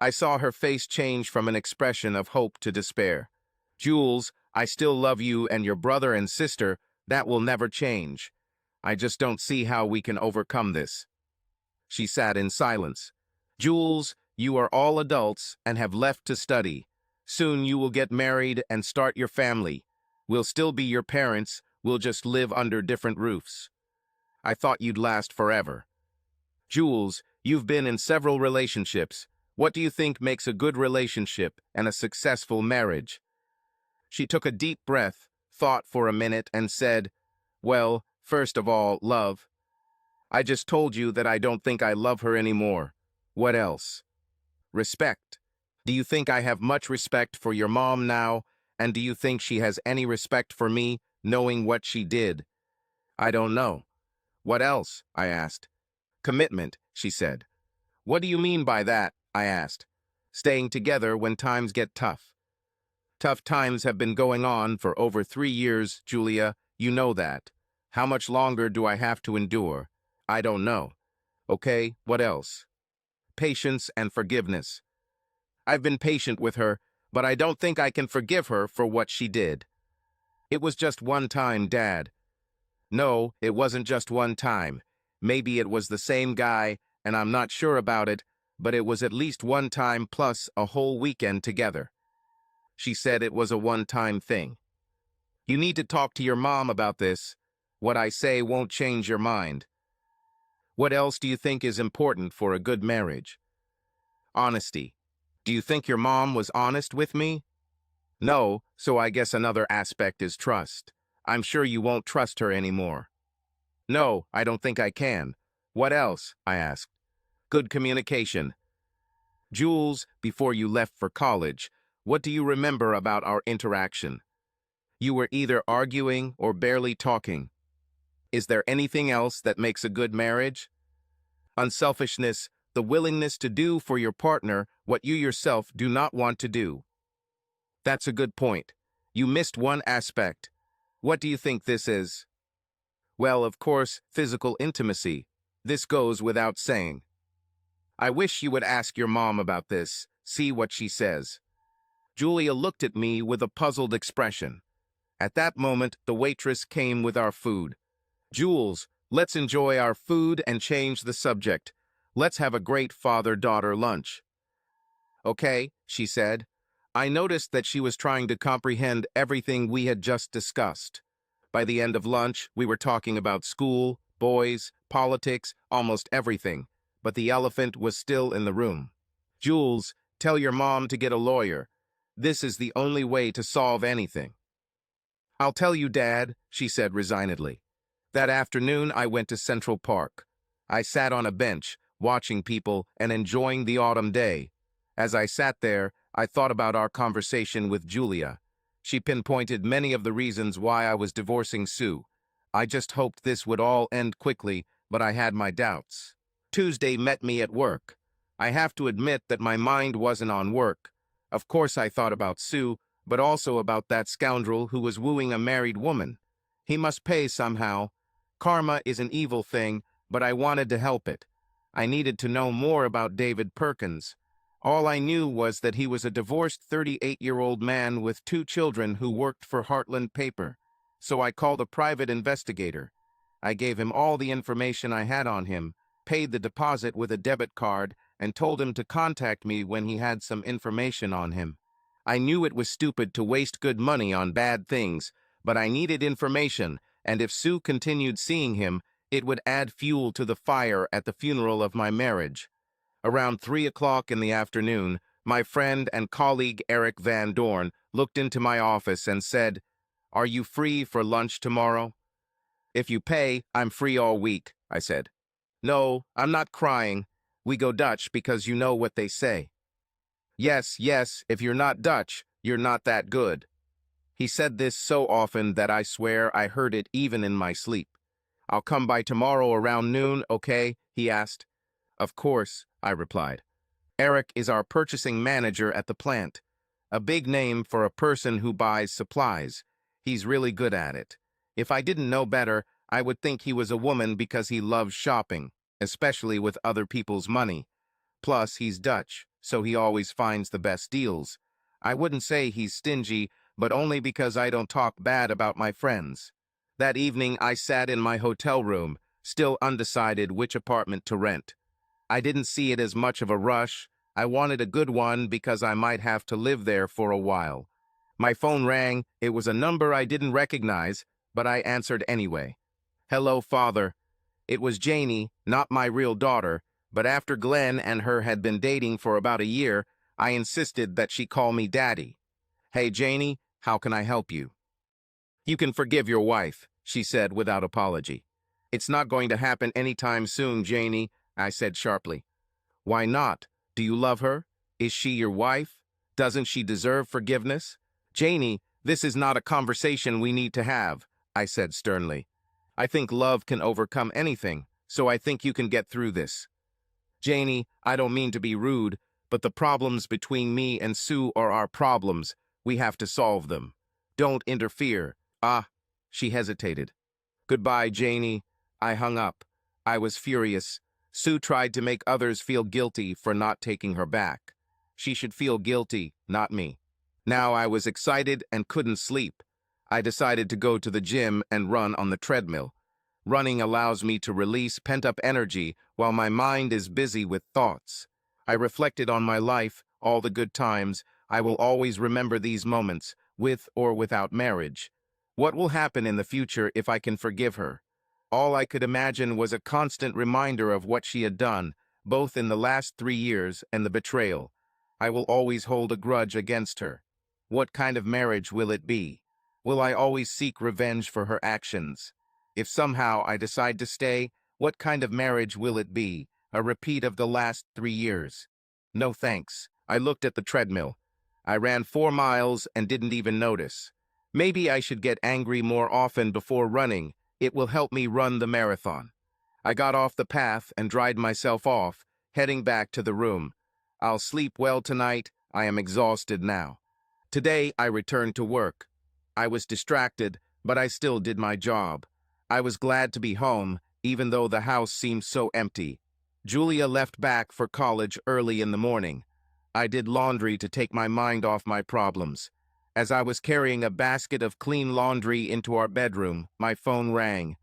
I saw her face change from an expression of hope to despair. "Jules, I still love you and your brother and sister. That will never change. I just don't see how we can overcome this." She sat in silence. "Jules, you are all adults and have left to study. Soon you will get married and start your family. We'll still be your parents. We'll just live under different roofs. I thought you'd last forever. Jules, you've been in several relationships. What do you think makes a good relationship and a successful marriage?" She took a deep breath, thought for a minute, and said, "Well, first of all, love. I just told you that I don't think I love her anymore. What else? Respect. Do you think I have much respect for your mom now, and do you think she has any respect for me, knowing what she did?" "I don't know." "What else?" I asked. "Commitment," she said. "What do you mean by that?" I asked. "Staying together when times get tough." Tough times have been going on for over 3 years, Julia. You know that. How much longer do I have to endure? I don't know. Okay, what else? Patience and forgiveness. I've been patient with her, but I don't think I can forgive her for what she did. It was just one time, Dad. No, it wasn't just one time. Maybe it was the same guy, and I'm not sure about it, but it was at least one time plus a whole weekend together. She said it was a one-time thing. You need to talk to your mom about this. What I say won't change your mind. What else do you think is important for a good marriage? Honesty. Do you think your mom was honest with me? No, so I guess another aspect is trust. I'm sure you won't trust her anymore. No, I don't think I can. What else? I asked. Good communication. Jules, before you left for college, what do you remember about our interaction? You were either arguing or barely talking. Is there anything else that makes a good marriage? Unselfishness, the willingness to do for your partner what you yourself do not want to do. That's a good point. You missed one aspect. What do you think this is? Well, of course, physical intimacy. This goes without saying. I wish you would ask your mom about this, see what she says. Julia looked at me with a puzzled expression. At that moment, the waitress came with our food. Jules, let's enjoy our food and change the subject. Let's have a great father-daughter lunch. Okay, she said. I noticed that she was trying to comprehend everything we had just discussed. By the end of lunch, we were talking about school, boys, politics, almost everything, but the elephant was still in the room. Jules, tell your mom to get a lawyer. This is the only way to solve anything. I'll tell you, Dad, she said resignedly. That afternoon, I went to Central Park. I sat on a bench, watching people and enjoying the autumn day. As I sat there, I thought about our conversation with Julia. She pinpointed many of the reasons why I was divorcing Sue. I just hoped this would all end quickly, but I had my doubts. Tuesday met me at work. I have to admit that my mind wasn't on work. Of course I thought about Sue, but also about that scoundrel who was wooing a married woman. He must pay somehow. Karma is an evil thing, but I wanted to help it. I needed to know more about David Perkins. All I knew was that he was a divorced 38-year-old man with 2 children who worked for Heartland Paper. So I called a private investigator. I gave him all the information I had on him, paid the deposit with a debit card, and told him to contact me when he had some information on him. I knew it was stupid to waste good money on bad things, but I needed information, and if Sue continued seeing him, it would add fuel to the fire at the funeral of my marriage. Around 3 o'clock in the afternoon, my friend and colleague Eric Van Dorn looked into my office and said, "Are you free for lunch tomorrow?" "If you pay, I'm free all week," I said. "No, I'm not crying. We go Dutch because you know what they say. Yes, yes, if you're not Dutch, you're not that good." He said this so often that I swear I heard it even in my sleep. "I'll come by tomorrow around noon, okay?" he asked. "Of course," I replied. Eric is our purchasing manager at the plant. A big name for a person who buys supplies. He's really good at it. If I didn't know better, I would think he was a woman because he loves shopping, especially with other people's money. Plus, he's Dutch, so he always finds the best deals. I wouldn't say he's stingy, but only because I don't talk bad about my friends. That evening, I sat in my hotel room, still undecided which apartment to rent. I didn't see it as much of a rush. I wanted a good one because I might have to live there for a while. My phone rang. It was a number I didn't recognize, but I answered anyway. "Hello, Father." It was Janie, not my real daughter, but after Glenn and her had been dating for about a year, I insisted that she call me Daddy. "Hey, Janie, how can I help you?" "You can forgive your wife," she said without apology. "It's not going to happen anytime soon, Janie," I said sharply. "Why not? Do you love her? Is she your wife? Doesn't she deserve forgiveness?" "Janie, this is not a conversation we need to have," I said sternly. "I think love can overcome anything, so I think you can get through this." "Janie, I don't mean to be rude, but the problems between me and Sue are our problems. We have to solve them. Don't interfere." "Ah," she hesitated. "Goodbye, Janie." I hung up. I was furious. Sue tried to make others feel guilty for not taking her back. She should feel guilty, not me. Now I was excited and couldn't sleep. I decided to go to the gym and run on the treadmill. Running allows me to release pent-up energy while my mind is busy with thoughts. I reflected on my life, all the good times. I will always remember these moments, with or without marriage. What will happen in the future if I can forgive her? All I could imagine was a constant reminder of what she had done, both in the last 3 years and the betrayal. I will always hold a grudge against her. What kind of marriage will it be? Will I always seek revenge for her actions? If somehow I decide to stay, what kind of marriage will it be? A repeat of the last 3 years? No thanks. I looked at the treadmill. I ran 4 miles and didn't even notice. Maybe I should get angry more often before running. It will help me run the marathon. I got off the path and dried myself off, heading back to the room. I'll sleep well tonight. I am exhausted now. Today I returned to work. I was distracted, but I still did my job. I was glad to be home, even though the house seemed so empty. Julia left back for college early in the morning. I did laundry to take my mind off my problems. As I was carrying a basket of clean laundry into our bedroom, my phone rang.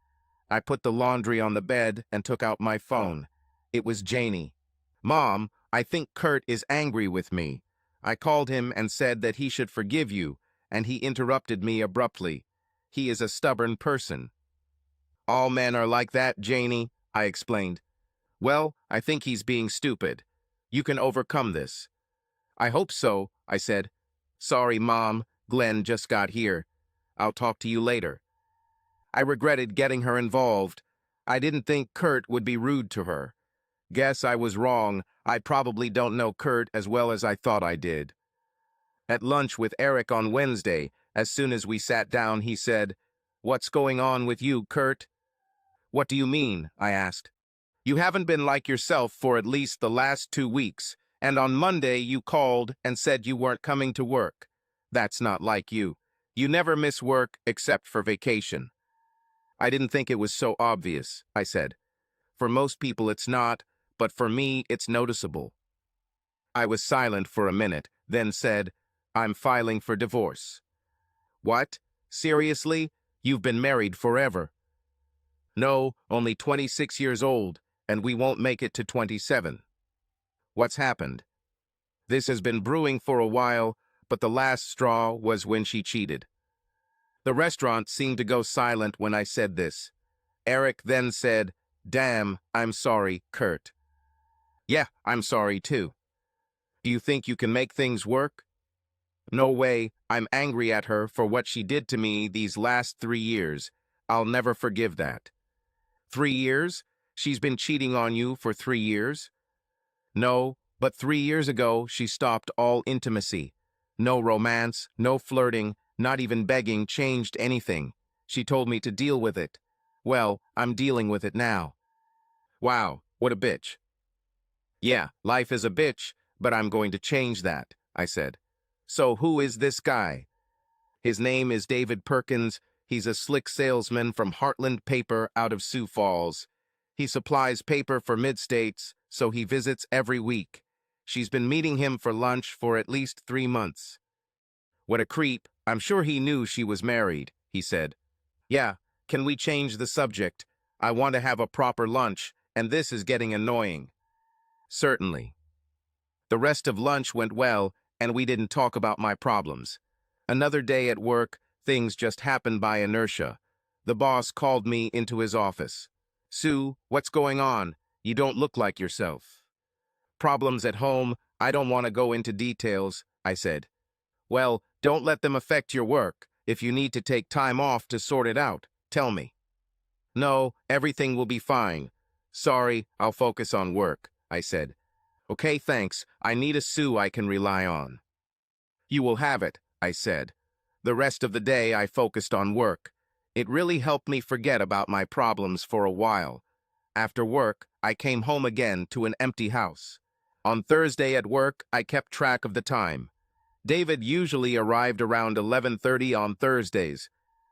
I put the laundry on the bed and took out my phone. It was Janie. "Mom, I think Kurt is angry with me." I called him and said that he should forgive you, and he interrupted me abruptly. He is a stubborn person. "All men are like that, Janie," I explained. "Well, I think he's being stupid. You can overcome this." "I hope so," I said. "Sorry, Mom, Glenn just got here. I'll talk to you later." I regretted getting her involved. I didn't think Kurt would be rude to her. Guess I was wrong. I probably don't know Kurt as well as I thought I did. At lunch with Eric on Wednesday, as soon as we sat down, he said, "What's going on with you, Kurt?" "What do you mean?" I asked. "You haven't been like yourself for at least the last 2 weeks, and on Monday you called and said you weren't coming to work. That's not like you. You never miss work except for vacation." "I didn't think it was so obvious," I said. "For most people it's not, but for me it's noticeable." I was silent for a minute, then said, "I'm filing for divorce." "What? Seriously? You've been married forever." "No, only 26 years old, and we won't make it to 27. "What's happened?" "This has been brewing for a while, but the last straw was when she cheated." The restaurant seemed to go silent when I said this. Eric then said, "Damn, I'm sorry, Kurt." "Yeah, I'm sorry too." "Do you think you can make things work?" "No way. I'm angry at her for what she did to me these last 3 years. I'll never forgive that." 3 years? She's been cheating on you for 3 years? "No, but 3 years ago she stopped all intimacy. No romance, no flirting, not even begging changed anything. She told me to deal with it. Well, I'm dealing with it now." "Wow, what a bitch." "Yeah, life is a bitch, but I'm going to change that," I said. "So who is this guy?" "His name is David Perkins. He's a slick salesman from Heartland Paper out of Sioux Falls. He supplies paper for mid-states, so he visits every week. She's been meeting him for lunch for at least 3 months." "What a creep. I'm sure he knew she was married," he said. "Yeah, can we change the subject? I want to have a proper lunch, and this is getting annoying." "Certainly." The rest of lunch went well, and we didn't talk about my problems. Another day at work, things just happened by inertia. The boss called me into his office. "Sue, what's going on? You don't look like yourself." "Problems at home. I don't want to go into details," I said. "Well, don't let them affect your work. If you need to take time off to sort it out, tell me." "No, everything will be fine." "Sorry, I'll focus on work," I said. "Okay, thanks. I need a Sue I can rely on." "You will have it," I said. The rest of the day I focused on work. It really helped me forget about my problems for a while. After work, I came home again to an empty house. On Thursday at work, I kept track of the time. David usually arrived around 11:30 on Thursdays.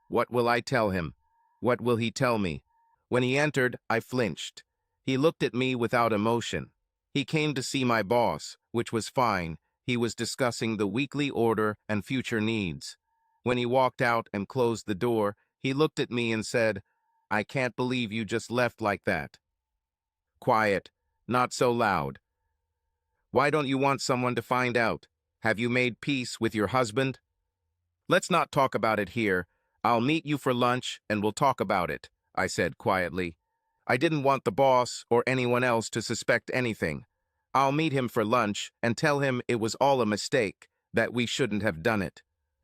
What will I tell him? What will he tell me? When he entered, I flinched. He looked at me without emotion. He came to see my boss, which was fine. He was discussing the weekly order and future needs. When he walked out and closed the door, he looked at me and said, "I can't believe you just left like that." Quiet, not so loud. "Why don't you want someone to find out? Have you made peace with your husband?" "Let's not talk about it here. I'll meet you for lunch and we'll talk about it," I said quietly. I didn't want the boss or anyone else to suspect anything. I'll meet him for lunch and tell him it was all a mistake, that we shouldn't have done it.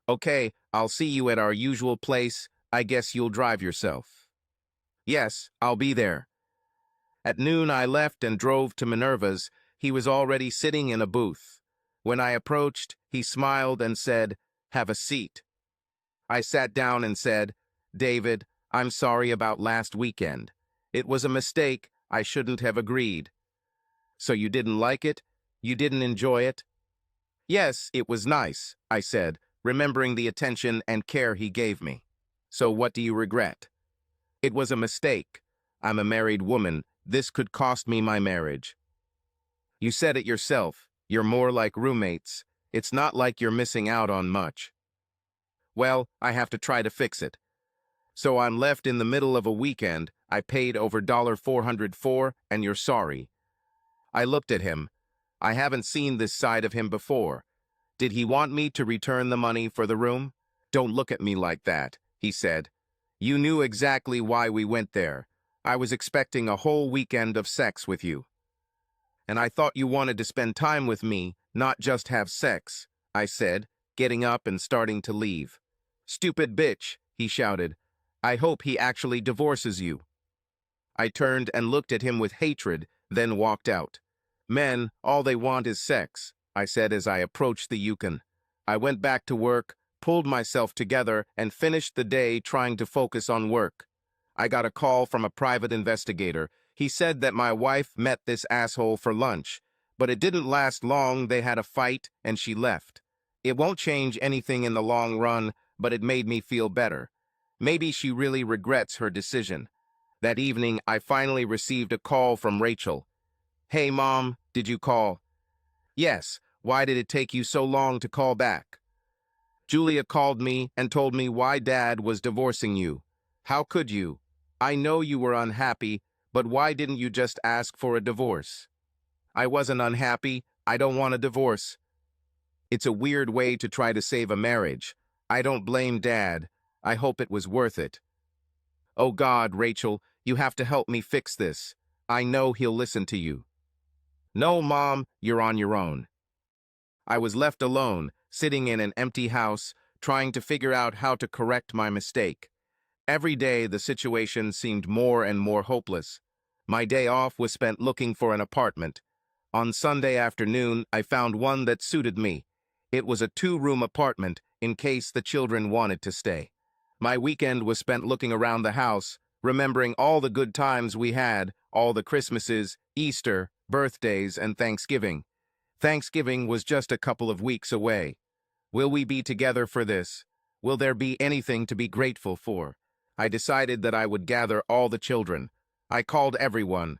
"Okay, I'll see you at our usual place. I guess you'll drive yourself." "Yes, I'll be there." At noon I left and drove to Minerva's. He was already sitting in a booth. When I approached, he smiled and said, "Have a seat." I sat down and said, "David, I'm sorry about last weekend. It was a mistake. I shouldn't have agreed." "So you didn't like it? You didn't enjoy it?" "Yes, it was nice," I said, remembering the attention and care he gave me. So what do you regret? It was a mistake. I'm a married woman. This could cost me my marriage. You said it yourself. You're more like roommates. It's not like you're missing out on much. Well, I have to try to fix it. So I'm left in the middle of a weekend. I paid over $404 and you're sorry. I looked at him. I haven't seen this side of him before. Did he want me to return the money for the room? Don't look at me like that, he said. You knew exactly why we went there. I was expecting a whole weekend of sex with you. And I thought you wanted to spend time with me, not just have sex, I said, getting up and starting to leave. Stupid bitch, he shouted. I hope he actually divorces you. I turned and looked at him with hatred, then walked out. Men, all they want is sex, I said as I approached the Yukon. I went back to work, pulled myself together, and finished the day trying to focus on work. I got a call from a private investigator. He said that my wife met this asshole for lunch, but it didn't last long. They had a fight, and she left. It won't change anything in the long run, but it made me feel better. Maybe she really regrets her decision. That evening, I finally received a call from Rachel. Hey, Mom, did you call? Yes, why did it take you so long to call back? Julia called me and told me why Dad was divorcing you. How could you? I know you were unhappy, but why didn't you just ask for a divorce? I wasn't unhappy. I don't want a divorce. It's a weird way to try to save a marriage. I don't blame Dad. I hope it was worth it. Oh God, Rachel, you have to help me fix this. I know he'll listen to you. No, Mom, you're on your own. I was left alone, sitting in an empty house, trying to figure out how to correct my mistake. Every day, the situation seemed more and more hopeless. My day off was spent looking for an apartment. On Sunday afternoon, I found one that suited me. It was a 2-room apartment in case the children wanted to stay. My weekend was spent looking around the house, remembering all the good times we had, all the Christmases, Easter, birthdays, and Thanksgiving. Thanksgiving was just a couple of weeks away. Will we be together for this? Will there be anything to be grateful for? I decided that I would gather all the children. I called everyone.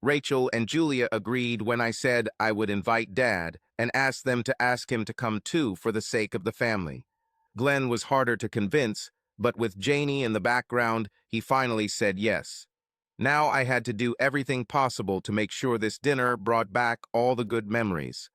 Rachel and Julia agreed when I said I would invite Dad and ask them to ask him to come too for the sake of the family. Glenn was harder to convince, but with Janie in the background, he finally said yes. Now I had to do everything possible to make sure this dinner brought back all the good memories.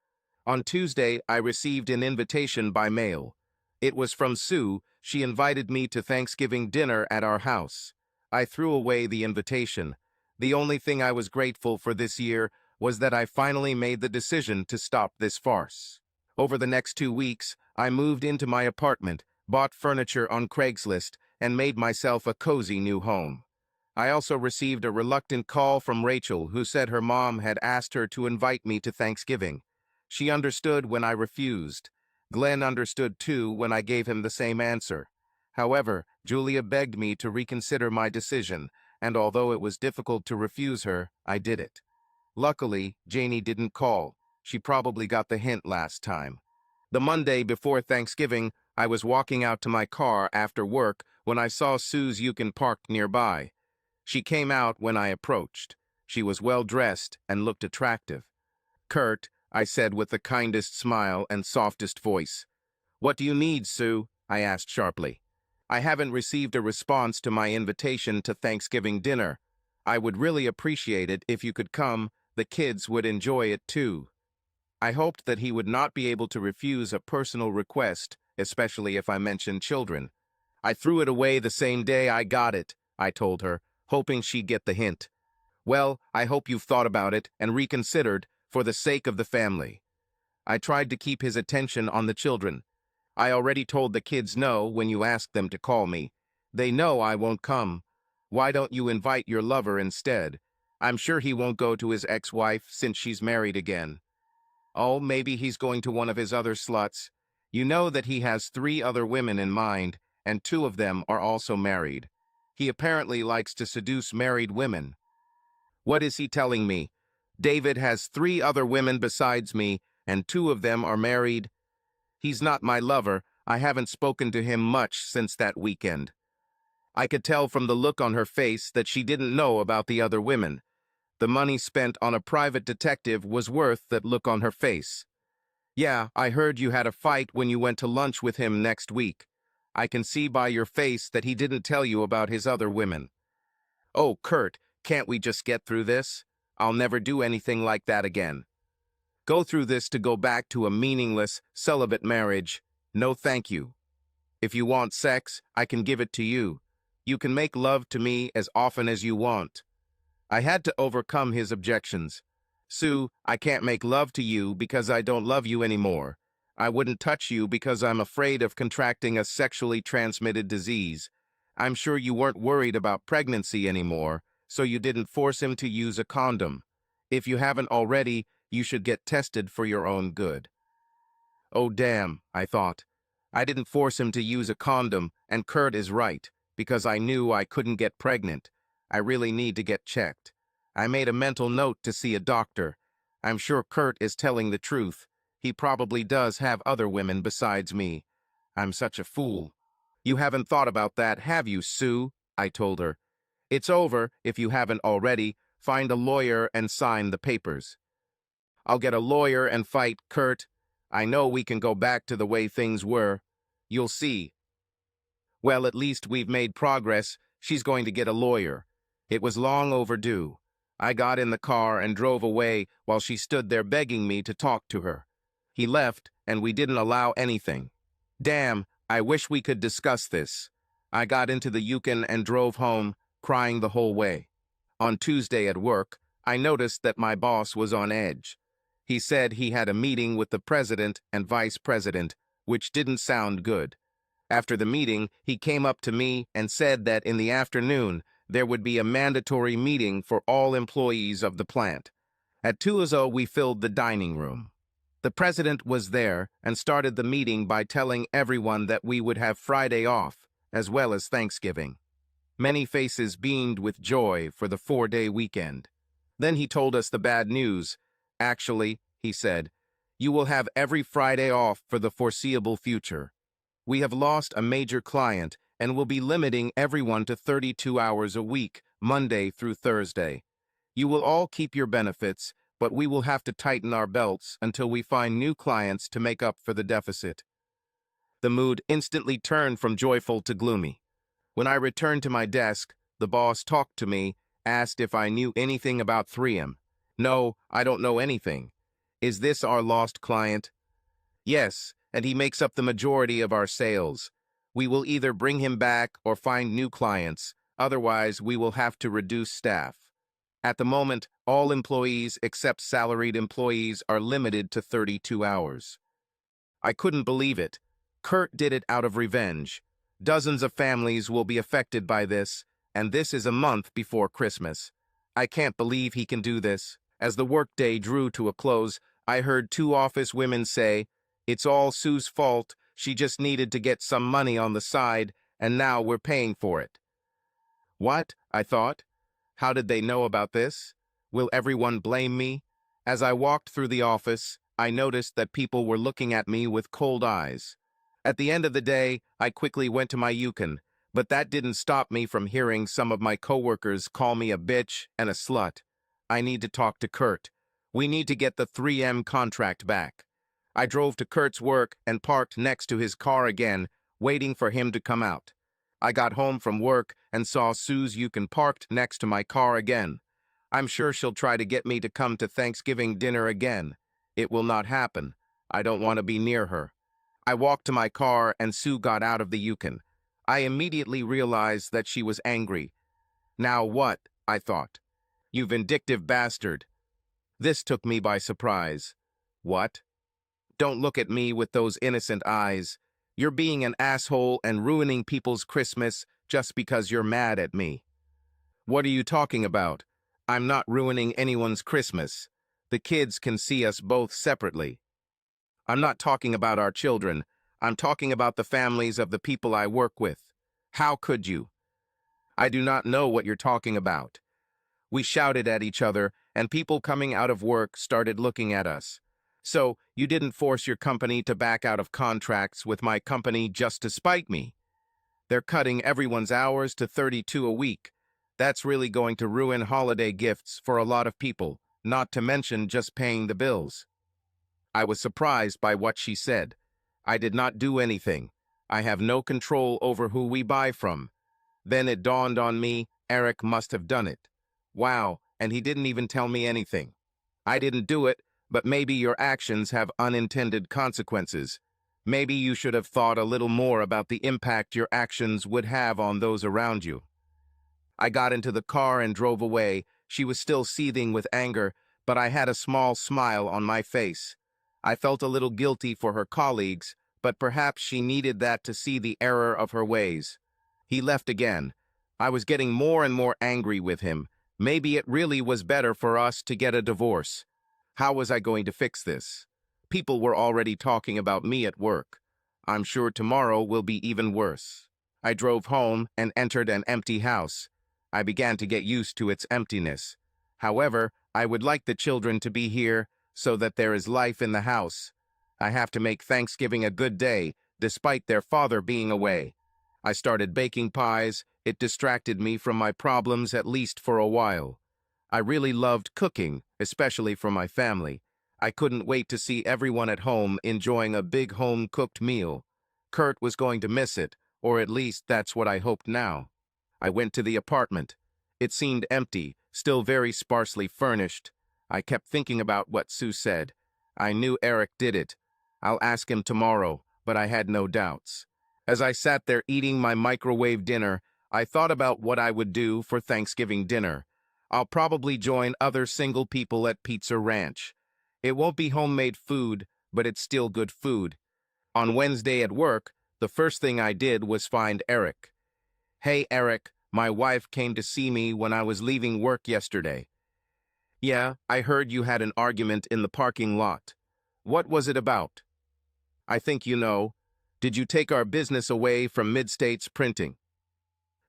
On Tuesday, I received an invitation by mail. It was from Sue. She invited me to Thanksgiving dinner at our house. I threw away the invitation. The only thing I was grateful for this year was that I finally made the decision to stop this farce. Over the next 2 weeks, I moved into my apartment, bought furniture on Craigslist, and made myself a cozy new home. I also received a reluctant call from Rachel, who said her mom had asked her to invite me to Thanksgiving. She understood when I refused. Glenn understood too when I gave him the same answer. However, Julia begged me to reconsider my decision, and although it was difficult to refuse her, I did it. Luckily, Janie didn't call. She probably got the hint last time. The Monday before Thanksgiving, I was walking out to my car after work when I saw Sue's Yukon parked nearby. She came out when I approached. She was well-dressed and looked attractive. Kurt, I said with the kindest smile and softest voice. What do you need, Sue? I asked sharply. I haven't received a response to my invitation to Thanksgiving dinner. I would really appreciate it if you could come. The kids would enjoy it too. I hoped that he would not be able to refuse a personal request, especially if I mentioned children. I threw it away the same day I got it, I told her, hoping she'd get the hint. Well, I hope you've thought about it and reconsidered for the sake of the family. I tried to keep his attention on the children. I already told the kids no when you asked them to call me. They know I won't come. Why don't you invite your lover instead? I'm sure he won't go to his ex-wife since she's married again. Oh, maybe he's going to one of his other sluts. You know that he has 3 other women in mind, and 2 of them are also married. He apparently likes to seduce married women. What is he telling me? David has 3 other women besides me, and 2 of them are married. He's not my lover. I haven't spoken to him much since that weekend. I could tell from the look on her face that she didn't know about the other women. The money spent on a private detective was worth that look on her face. Yeah, I heard you had a fight when you went to lunch with him next week. I can see by your face that he didn't tell you about his other women. Oh, Kurt, can't we just get through this? I'll never do anything like that again. Go through this to go back to a meaningless, celibate marriage. No thank you. If you want sex, I can give it to you. You can make love to me as often as you want. I had to overcome his objections. Sue, I can't make love to you because I don't love you anymore. I wouldn't touch you because I'm afraid of contracting a sexually transmitted disease. I'm sure you weren't worried about pregnancy anymore, so you didn't force him to use a condom. If you haven't already, you should get tested for your own good. Oh damn, I thought. I didn't force him to use a condom, and Kurt is right, because I knew I couldn't get pregnant. I really need to get checked. I made a mental note to see a doctor. I'm sure Kurt is telling the truth. He probably does have other women besides me. I'm such a fool. You haven't thought about that, have you, Sue? I told her. It's over, if you haven't already. Find a lawyer and sign the papers. I'll get a lawyer and fight Kurt. I know we can go back to the way things were. You'll see. Well, at least we've made progress. She's going to get a lawyer. It was long overdue. I got in the car and drove away while she stood there begging me to talk to her. He left, and we didn't allow anything. Damn, I wish we could discuss this. I got into the Yukon and drove home, crying the whole way. On Tuesday at work, I noticed that my boss was on edge. He said he had a meeting with the president and vice president, which didn't sound good. After the meeting, he came up to me and said that in the afternoon, there would be a mandatory meeting for all employees of the plant. At 2:00, we filled the dining room. The president was there and started the meeting by telling everyone that we would have Friday off, as well as Thanksgiving. Many faces beamed with joy for the 4-day weekend. Then he told us the bad news. Actually, he said, you will have every Friday off for the foreseeable future. We have lost a major client and will be limiting everyone to 32 hours a week, Monday through Thursday. You will all keep your benefits, but we will have to tighten our belts until we find new clients to make up for the deficit. The mood instantly turned from joyful to gloomy. When I returned to my desk, the boss talked to me, asked if I knew anything about 3M. No, I don't know anything. Is this our lost client? Yes, and he makes up the majority of our sales. We will either bring him back or find new clients, otherwise we will have to reduce staff. At the moment, all employees except salaried employees are limited to 32 hours. I couldn't believe it. Kurt did it out of revenge. Dozens of families will be affected by this, and this is a month before Christmas. I can't believe he can do this. As the workday drew to a close, I heard 2 office women say, "It's all Sue's fault. She just needed to get some money on the side, and now we're paying for it." What? I thought. How did they know about this? Will everyone blame me? As I walked through the office, I noticed that people were looking at me with cold eyes. At the end of the day, I quickly went to my Yukon, but that didn't stop me from hearing some of my coworkers call me a bitch and a slut. I need to talk to Kurt. We need to get the 3M contract back. I drove to Kurt's work and parked next to his car again, waiting for him to come out. I got home from work and saw Sue's Yukon parked next to my car again. I'm sure she'll try to get me to come to Thanksgiving dinner again. It will not happen. I don't want to be near her. I walked to my car and Sue got out of the Yukon. I immediately realized that she was angry. Now what? I thought. You vindictive bastard. This took me by surprise. What? Don't look at me with those innocent eyes. You're being an asshole and ruining people's Christmas just because you're mad at me. What are you talking about? I'm not ruining anyone's Christmas. The kids can see us both separately. I'm not talking about our children. I'm talking about the families of the people I work with. How could you? I do not know what you're talking about. We shouted at each other, and people coming out of work started looking at us. So, you didn't force your company to back out of contracts with my company just to spite me? They're cutting everyone's hours to 32 a week. That's really going to ruin holiday gifts for a lot of people, not to mention just paying the bills. I was surprised by what she said. I did not do anything. I have no control over who we buy from. Then it dawned on me, Eric must have done it. Wow, and he didn't even tell me anything. I didn't do it, but maybe your actions have unintended consequences. Maybe you should have thought a little more about the impact your actions would have on those around you. I got into the car and drove away. She was still seething with anger, but I had a small smile on my face. I felt a little guilty for her colleagues, but perhaps she needed that to see the error of her ways. He left again. I was getting more and more angry with him. Maybe it really was better for us to get a divorce. How was I going to fix this? People were already talking about me at work. I'm sure tomorrow will be even worse. I drove home and entered an empty house. I began to get used to its emptiness. However, I would like the children to be here so that there is life in the house. I have to make Thanksgiving a good day, despite their father being away. I started baking pies. It distracted me from my problems at least for a while. I really loved cooking, especially for my family. I couldn't wait to see everyone at home enjoying a big home-cooked meal. Kurt was going to miss it, or at least that's what I hoped now. I went to the apartment. It seemed empty, still very sparsely furnished. I kept thinking about what Sue said. I knew Eric did it. I'll ask him tomorrow, but I had no doubts. As I sat there eating my microwave dinner, I thought about what I would do for Thanksgiving dinner. I'll probably join other single people at Pizza Ranch. It won't be homemade food, but it's still good food. On Wednesday at work, the first thing I did was find Eric. Hey, Eric, my wife came to see me when I was leaving work yesterday. Yeah, I heard you had an argument in the parking lot. What was it about? I think you know. Did you take our business away from Mid-States Printing?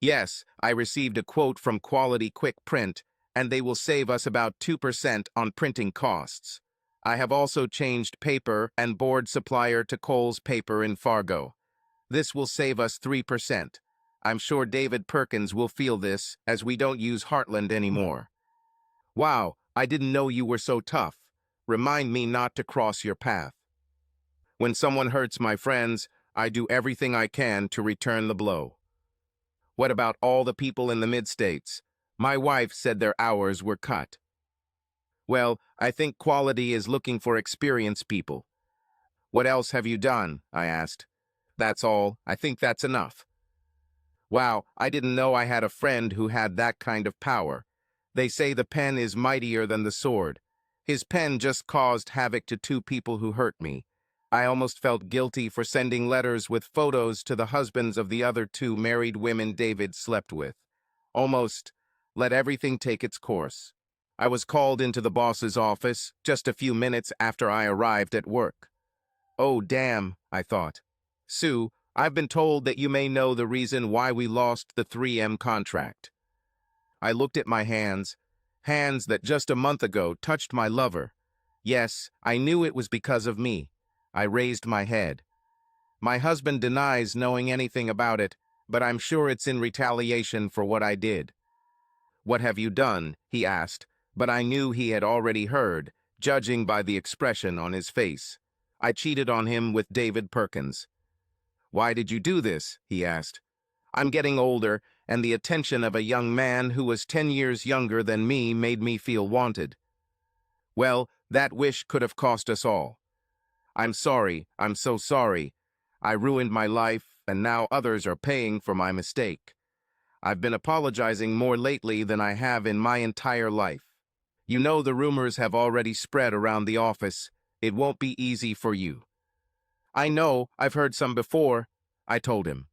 Yes, I received a quote from Quality Quick Print, and they will save us about 2% on printing costs. I have also changed paper and board supplier to Kohl's Paper in Fargo. This will save us 3%. I'm sure David Perkins will feel this, as we don't use Heartland anymore. Wow, I didn't know you were so tough. Remind me not to cross your path. When someone hurts my friends, I do everything I can to return the blow. What about all the people in the Mid-States? My wife said their hours were cut. Well, I think Quality is looking for experienced people. What else have you done? I asked. That's all. I think that's enough. Wow, I didn't know I had a friend who had that kind of power. They say the pen is mightier than the sword. His pen just caused havoc to two people who hurt me. I almost felt guilty for sending letters with photos to the husbands of the other two married women David slept with. Almost let everything take its course. I was called into the boss's office just a few minutes after I arrived at work. Oh, damn, I thought. Sue, I've been told that you may know the reason why we lost the 3M contract. I looked at my hands that just a month ago touched my lover. Yes, I knew it was because of me. I raised my head. My husband denies knowing anything about it, but I'm sure it's in retaliation for what I did. What have you done? He asked, but I knew he had already heard, judging by the expression on his face. I cheated on him with David Perkins. Why did you do this? He asked. I'm getting older, and the attention of a young man who was 10 years younger than me made me feel wanted. Well, that wish could have cost us all. I'm sorry, I'm so sorry. I ruined my life, and now others are paying for my mistake. I've been apologizing more lately than I have in my entire life. You know the rumors have already spread around the office. It won't be easy for you. I know, I've heard some before, I told him.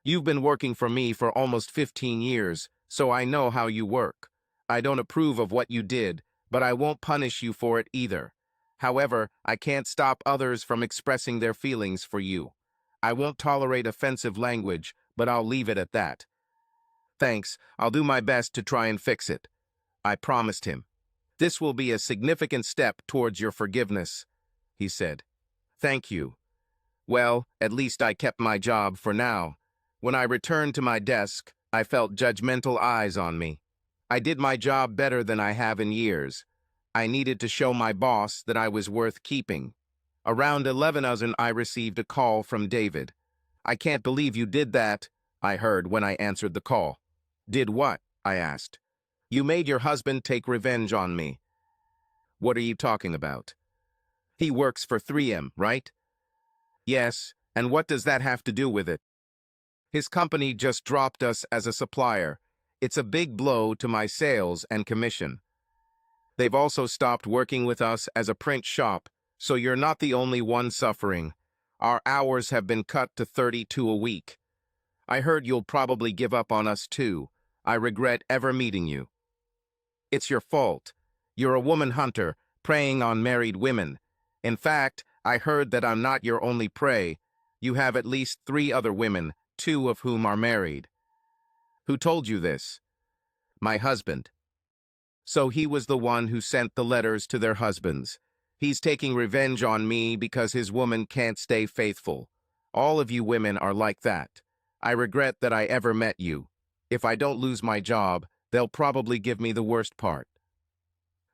You've been working for me for almost 15 years, so I know how you work. I don't approve of what you did, but I won't punish you for it either. However, I can't stop others from expressing their feelings for you. I won't tolerate offensive language, but I'll leave it at that. Thanks, I'll do my best to try and fix it. I promised him. This will be a significant step towards your forgiveness, he said. Thank you. Well, at least I kept my job for now. When I returned to my desk, I felt judgmental eyes on me. I did my job better than I have in years. I needed to show my boss that I was worth keeping. Around 11 I received a call from David. "I can't believe you did that," I heard when I answered the call. "Did what?" I asked. "You made your husband take revenge on me." "What are you talking about?" "He works for 3M, right?" "Yes, and what does that have to do with it?" "His company just dropped us as a supplier. It's a big blow to my sales and commission. They've also stopped working with us as a print shop, so you're not the only one suffering. Our hours have been cut to 32 a week. I heard you'll probably give up on us too. I regret ever meeting you." "It's your fault. You're a woman hunter, preying on married women. In fact, I heard that I'm not your only prey. You have at least 3 other women, 2 of whom are married." "Who told you this?" "My husband." "So he was the one who sent the letters to their husbands. He's taking revenge on me because his woman can't stay faithful. All of you women are like that. I regret that I ever met you. If I don't lose my job, they'll probably give me the worst part.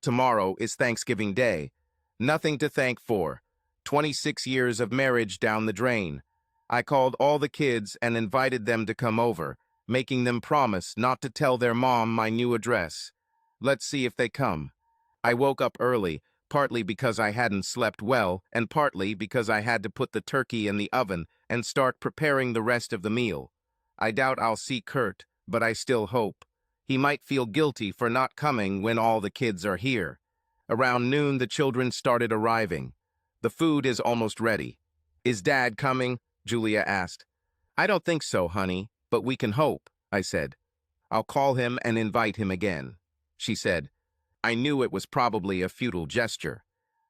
Tomorrow is Thanksgiving Day. Nothing to thank for. 26 years of marriage down the drain. I called all the kids and invited them to come over, making them promise not to tell their mom my new address. Let's see if they come. I woke up early, partly because I hadn't slept well, and partly because I had to put the turkey in the oven and start preparing the rest of the meal. I doubt I'll see Kurt, but I still hope. He might feel guilty for not coming when all the kids are here. Around noon, the children started arriving. The food is almost ready. "Is Dad coming?" Julia asked. "I don't think so, honey, but we can hope," I said. "I'll call him and invite him again," she said. I knew it was probably a futile gesture.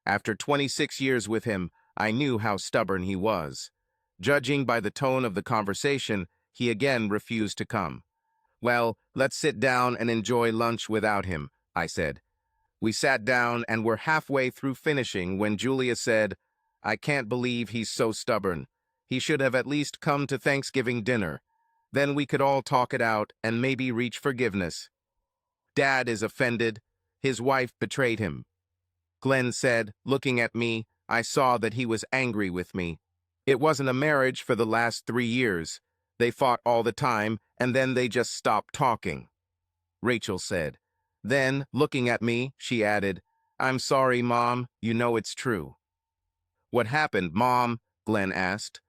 After 26 years with him, I knew how stubborn he was. Judging by the tone of the conversation, he again refused to come. "Well, let's sit down and enjoy lunch without him," I said. We sat down and were halfway through finishing when Julia said, "I can't believe he's so stubborn. He should have at least come to Thanksgiving dinner. Then we could all talk it out and maybe reach forgiveness. Dad is offended. His wife betrayed him." Glenn said, looking at me. I saw that he was angry with me. "It wasn't a marriage for the last 3 years. They fought all the time, and then they just stopped talking," Rachel said. Then, looking at me, she added, "I'm sorry, Mom. You know it's true." "What happened, Mom?" Glenn asked.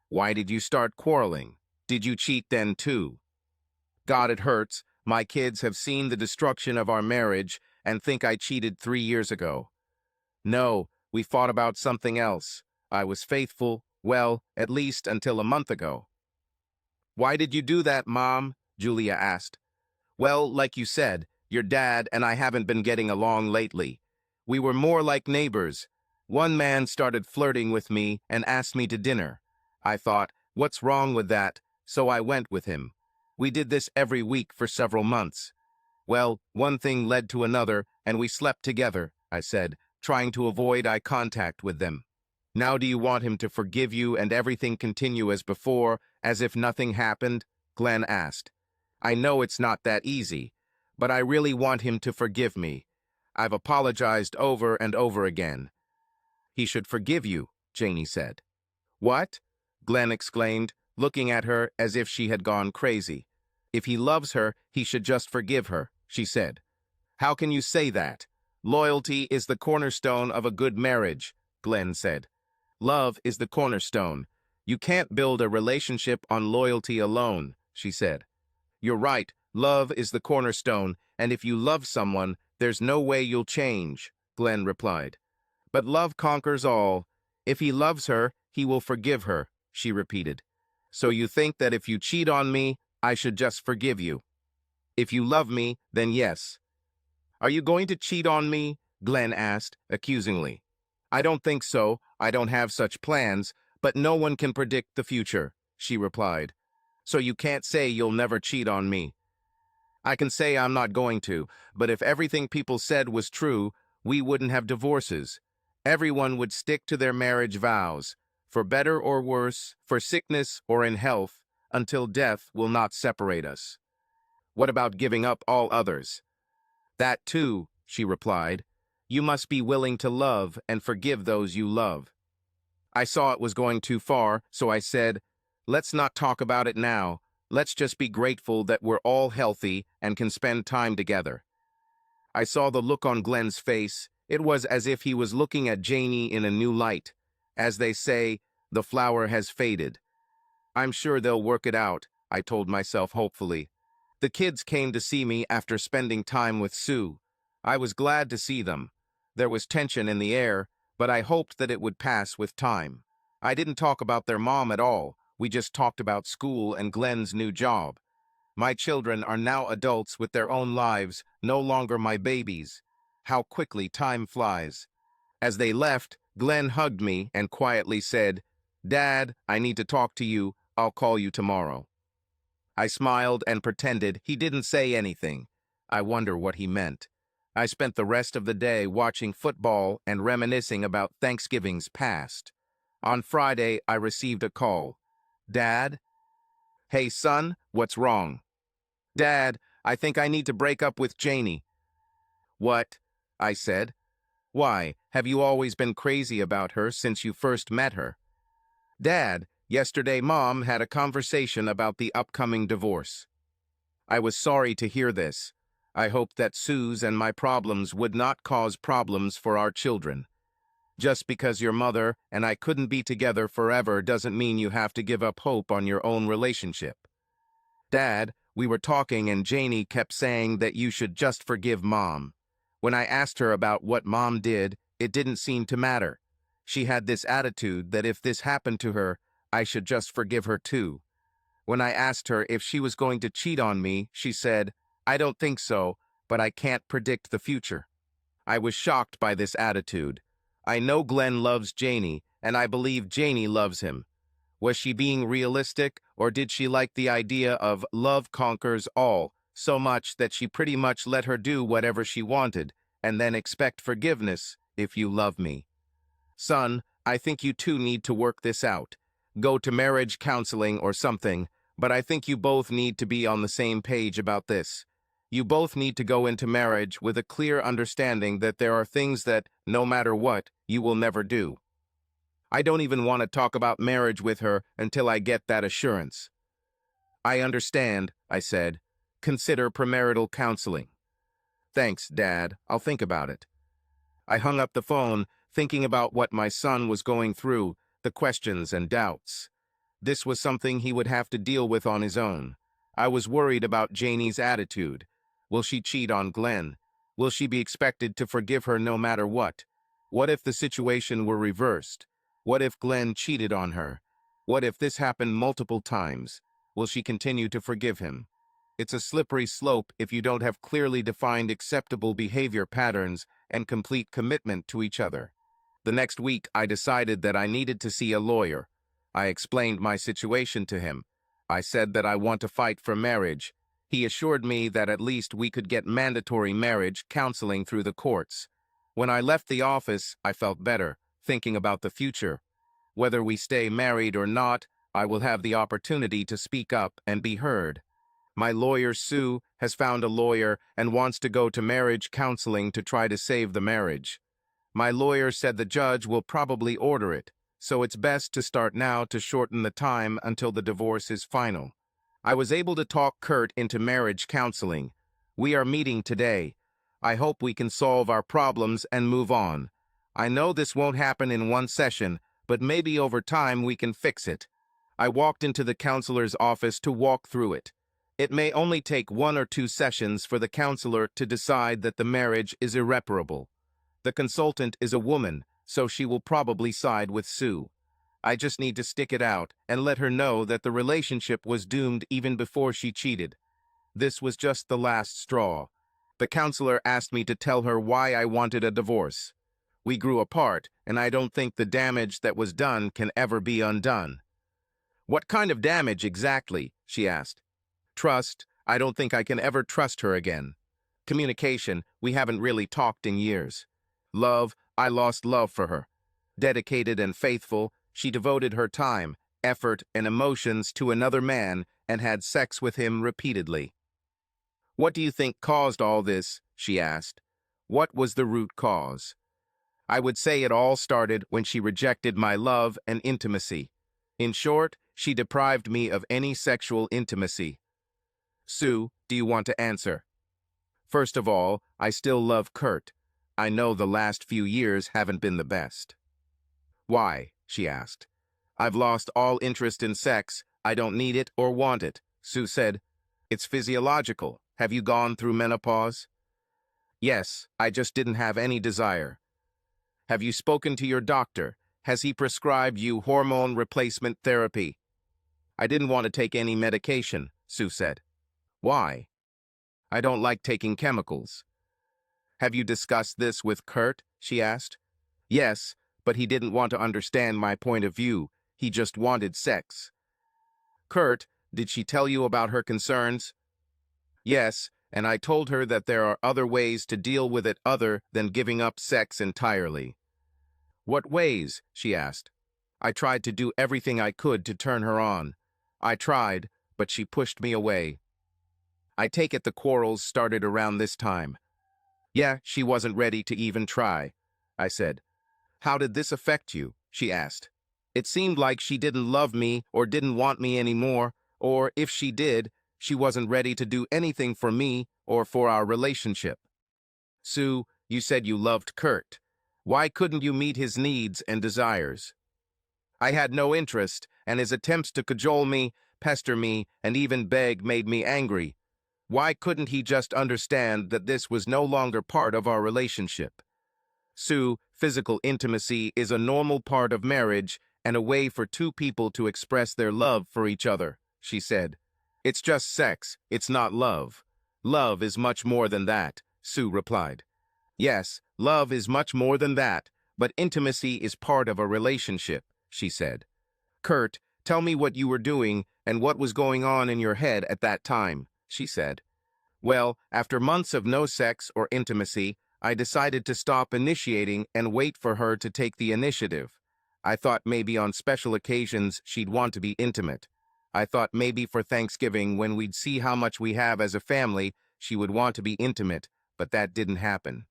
"Why did you start quarreling? Did you cheat then, too?" "God, it hurts. My kids have seen the destruction of our marriage and think I cheated 3 years ago." "No, we fought about something else. I was faithful, well, at least until a month ago." "Why did you do that, Mom?" Julia asked. "Well, like you said, your dad and I haven't been getting along lately. We were more like neighbors. One man started flirting with me and asked me to dinner. I thought, what's wrong with that? So I went with him. We did this every week for several months. Well, one thing led to another, and we slept together," I said, trying to avoid eye contact with them. "Now do you want him to forgive you and everything continue as before, as if nothing happened?" Glenn asked. "I know it's not that easy, but I really want him to forgive me. I've apologized over and over again." "He should forgive you," Janie said. "What?" Glenn exclaimed, looking at her as if she had gone crazy. "If he loves her, he should just forgive her," she said. "How can you say that? Loyalty is the cornerstone of a good marriage," Glenn said. "Love is the cornerstone. You can't build a relationship on loyalty alone," she said. "You're right, love is the cornerstone, and if you love someone, there's no way you'll change," Glenn replied. "But love conquers all. If he loves her, he will forgive her," she repeated. "So you think that if you cheat on me, I should just forgive you? If you love me, then yes." "Are you going to cheat on me?" Glenn asked, accusingly. "I don't think so. I don't have such plans, but no one can predict the future," she replied. "So you can't say you'll never cheat on me." "I can say I'm not going to, but if everything people said was true, we wouldn't have divorces. Everyone would stick to their marriage vows. For better or worse, for sickness or in health, until death will not separate us. What about giving up all others? That too, she replied. You must be willing to love and forgive those you love. I saw it was going too far, so I said, let's not talk about it now. Let's just be grateful that we're all healthy and can spend time together. I saw the look on Glenn's face. It was as if he was looking at Janie in a new light. As they say, the flower has faded. I'm sure they'll work it out, I told myself hopefully. The kids came to see me after spending time with Sue. I was glad to see them. There was tension in the air, but I hoped that it would pass with time. I didn't talk about their mom at all. We just talked about school and Glenn's new job. My children are now adults with their own lives, no longer my babies. How quickly time flies. As they left, Glenn hugged me and quietly said, Dad, I need to talk to you. I'll call you tomorrow. I smiled and pretended he didn't say anything. I wonder what he meant. I spent the rest of the day watching football and reminiscing about Thanksgivings past. On Friday, I received a call. Dad? Hey, son, what's wrong? Dad, I think I need to break up with Janie. What? I said. Why, have you always been crazy about her since you first met her? Dad, yesterday Mom had a conversation about the upcoming divorce. I was sorry to hear this. I hoped that Sue's and my problems would not cause problems for our children. Just because your mother and I couldn't be together forever doesn't mean you have to give up hope on your own relationship. Dad, we were talking and Janie kept saying that you should just forgive Mom. When I asked her about what Mom did, it didn't seem to matter. She had this attitude that if this happened to her, I should just forgive her too. When I asked her if she was going to cheat on me, she said, I don't think so, but I can't predict the future. I was shocked by this attitude. I know Glenn loves Janie, and I believe Janie loves him. Was she being realistic, or did she like the idea of love conquers all, so much that she pretty much let her do whatever she wanted, and then expect forgiveness if you love me? Son, I think you two need to work this out. Go to marriage counseling or something, but I think you both need to be on the same page about this. You both need to go into marriage with a clear understanding that there are things that, no matter what, you will never do. I don't even want to talk about marriage with her until I get that assurance. I understand, I said. Consider premarital counseling. Thanks, Dad. I'll think about it. I hung up the phone, thinking about what my son was going through, the questions and doubts. This was something he would have to deal with on his own. I was worried about Janie's attitude. Will she cheat on Glenn? Will she be expected to forgive her no matter what? What if the situation were reversed? What if Glenn cheated on her? What if this happened multiple times? Will she continue to forgive him? It's a slippery slope if you don't have clearly defined acceptable behavior patterns and complete commitment to each other. The next week, I decided that I needed to see a lawyer. I explained my situation to him. I said that I want to fight for marriage. He assured me that at least we could get mandatory marriage counseling through the courts. When I left the office, I felt better, thinking about the future. Whether we stay married or not, I will have the opportunity to speak up and be heard. My lawyer, Sue, has found a lawyer and wants to go to marriage counseling to try to save the marriage. My lawyer said the judge will probably order it, so it's best to start now to shorten the time until the divorce is final. I was able to talk Kurt into marriage counseling. We are meeting today. I hope we can solve our problems and move on. I know this won't happen in one session, but maybe over time we can fix it. I walked into the counselor's office to walk through it. It may only take 1 or 2 sessions for the counselor to decide that the marriage is irreparable. The consultant is a woman, so she will probably side with Sue. I just need to stick it out and let her know that the relationship was doomed even before she cheated. This was just the last straw. The counselor asked me to tell her why I wanted a divorce. We grew apart, and I don't think the damage that was done can ever be undone. What kind of damage exactly? She asked. Trust. I don't think I can ever trust her again. Communication. We haven't really talked in years. Love. I lost love for her. Dedicated and faithful, she devoted her time, effort, and emotions to another man and had sex with him repeatedly. "What do you think caused all this?" she asked. "What was the root cause?" I would say it all started when she rejected my love and intimacy. In short, she deprived me of any sexual intimacy. Sue, do you want to answer? First of all, I still love Kurt. I know the last few years haven't been the best. Why? She asked. I've lost all interest in sex. I don't need it or want it. Sue said. It's physiological. Have you gone through menopause? Yes, I just didn't have any desire. Have you spoken to your doctor? Has he prescribed you hormone replacement therapy? I didn't want to take any medication, Sue said. Why? I don't like taking chemicals. Have you discussed this with Kurt? She asked. Yes, but he didn't want to understand my point of view. He just wanted sex. Kurt, did she tell you about her concerns? Yes, and I told her that there are other ways to deal with it other than giving up sex entirely. What ways? She asked. I tried to do everything I could to turn her on. I tried, but she pushed me away. I take it the quarrels started around this time. Yeah, she wasn't ready to even try, I said. How did this affect you? She asked. It seemed like she didn't love me or didn't want me anymore, or if she did, she wasn't ready to do anything for me or for our relationship. Sue, you said you loved Kurt. Why couldn't you meet his needs and desires? I had no interest, and his attempts to cajole me, pester me, and even beg made me angry. Why couldn't he just understand that this was no longer part of our relationship? Sue, physical intimacy is a normal part of marriage and a way for two people to express their love for each other, she said. It's just sex, it's not love. Love is much more than that, Sue replied. Yes, love is much more than that, but intimacy is part of a relationship, she said. Kurt, tell me what you were doing and what was going on in your head at that time, she said. Well, after months of no sex or intimacy, I decided to stop initiating and wait for her to take the initiative. I thought maybe on special occasions she'd want to be intimate. I thought maybe for Thanksgiving, when we'd see how much we have as a family, she would want to be intimate, but that didn't happen.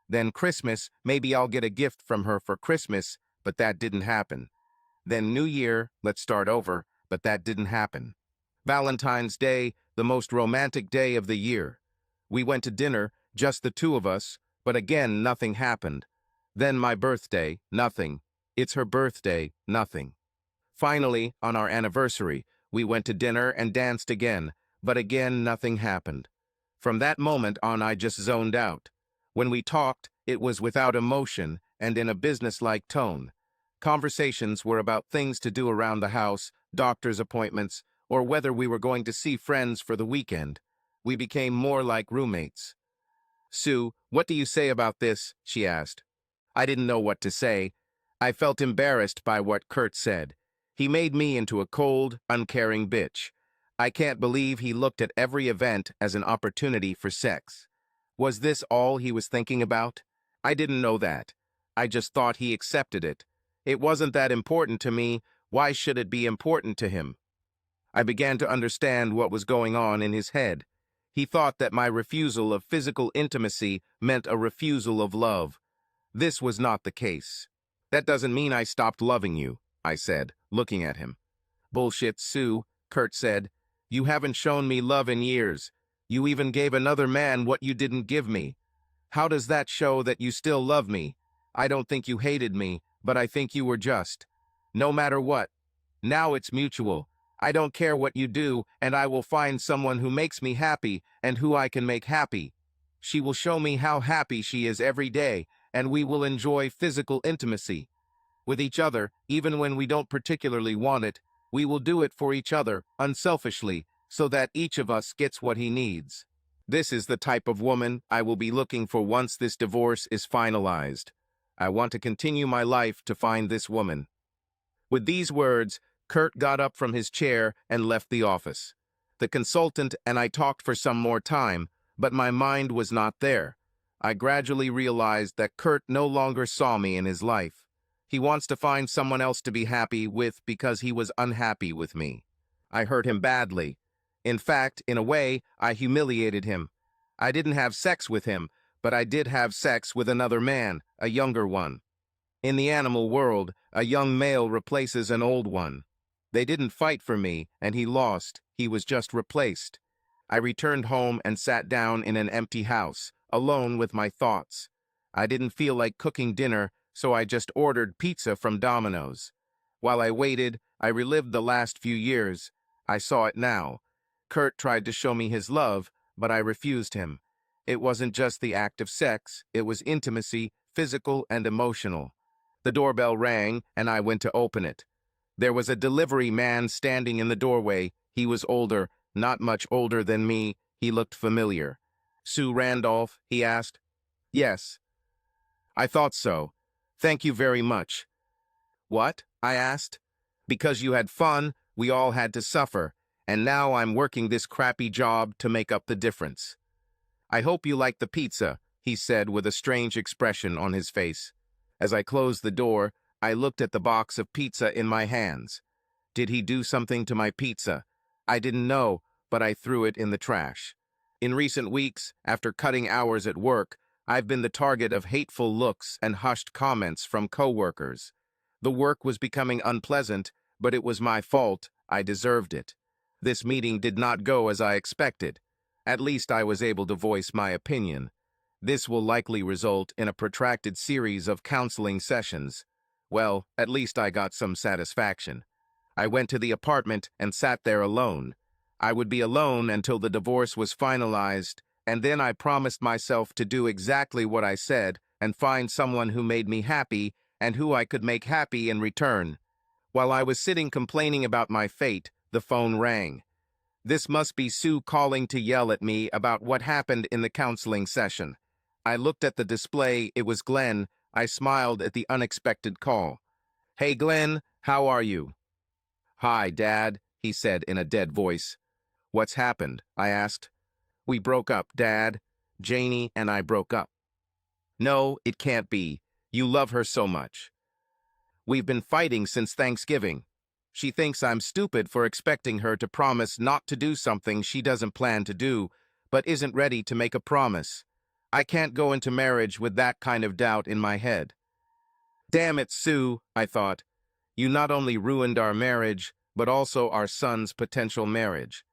Then Christmas, maybe I'll get a gift from her for Christmas, but that didn't happen. Then New Year, let's start over, but that didn't happen. Valentine's Day, the most romantic day of the year. We went to dinner, just the two of us, but again, nothing happened. Then my birthday, nothing. It's her birthday, nothing. Finally, on our anniversary, we went to dinner and danced again, but again, nothing happened. From that moment on, I just zoned out. When we talked, it was without emotion and in a business-like tone. Conversations were about things to do around the house, doctor's appointments, or whether we were going to see friends for the weekend. We became more like roommates. Sue, what do you say about this? She asked. I didn't know what to say. I felt embarrassed by what Kurt said. He made me into a cold, uncaring bitch. I can't believe he looked at every event as an opportunity for sex. Was this all he was thinking about? I didn't know that. I just thought he accepted it. It wasn't that important to me. Why should it be important to him? I began to understand what was going on in his head. He thought that my refusal of physical intimacy meant a refusal of love. This was not the case. That doesn't mean I stopped loving you, I said, looking at him. Bullshit, Sue, Kurt said. You haven't shown me love in years. You even gave another man what you didn't give me. How does that show that you still love me? I don't think you hated me, but I think you were just. No matter what. Now it's mutual. I don't care what you do, and I will find someone who makes me happy and who I can make happy. She will show me how happy she is every day, and we will enjoy physical intimacy with each other, even when we don't particularly want it. We will do it for each other, unselfishly, so that each of us gets what he needs. This is the type of woman I will be looking for once this divorce is finalized. I want to continue my life to find this woman. With these words, Kurt got up from his chair and left the office. The consultant and I talked for some more time, but my mind was not there. I gradually realized that Kurt no longer saw me in his life. He wants to find someone else to be happy with because he was unhappy with me. I hurt him badly. In fact, in a way, I humiliated him. I didn't have sex with him, but I did have sex with another man, a younger one. In the animal world, a young male replaces an old one. They didn't fight for me, and he lost. He was just replaced. I returned home and sat down in an empty house, alone with my thoughts. I didn't feel like cooking dinner, so I just ordered pizza from Domino's. While I waited, I relived the last few years. I saw it now. Kurt tried to show me his love, but I refused him. It wasn't just the act of sex, it was intimacy, physical and emotional. The doorbell rang, and I went to open it. There was a delivery man standing in the doorway. He was older, not much older than me. He looked familiar. "Sue Randolph?" he asked. "Yes." "I thought so. Thank you very much." "What?" I asked. "Because you had fun, we all had to suffer, and now I'm working this crappy job to make up the difference." "I hope you like the pizza," he said with a strange expression on his face. As I closed the door, I looked at the box of pizza in my hands. Did he do something to my pizza? I didn't know, but I threw it in the trash. In recent weeks, after cutting hours at work, I've been the target of hateful looks and hushed comments from coworkers. The work was becoming unpleasant, but it was my fault. I deserved it. This meeting did not go as I expected. At least I was able to voice my opinion. This will likely result in a protracted series of counseling sessions. Well, at least I got some satisfaction. I went to the apartment and sat there alone. I would be alone until the divorce was finalized, and then I promised myself to do exactly what I said and find someone who made me happy and who I could make happy in return. While I was sitting complaining about my fate, the phone rang. This must be Sue calling to yell at me about what happened in the counseling session. I looked at the display. It was Glenn. I smiled at the unexpected call. "Hey, Glenn, how are you?" "Hi, Dad," he said in a dead voice. "What's happened?" I asked. "We broke up, Dad. Janie and I broke up." "No, it can't be. You love her so much." "We've been fighting since Thanksgiving. She thinks I'm stupid for expecting her to promise not to do something she doesn't plan to do, but isn't ready to make a promise. I can't go into marriage with that kind of doubt in my head." "Damn it, Sue," I thought. "You not only ruined our marriage, but also our son's potential marriage."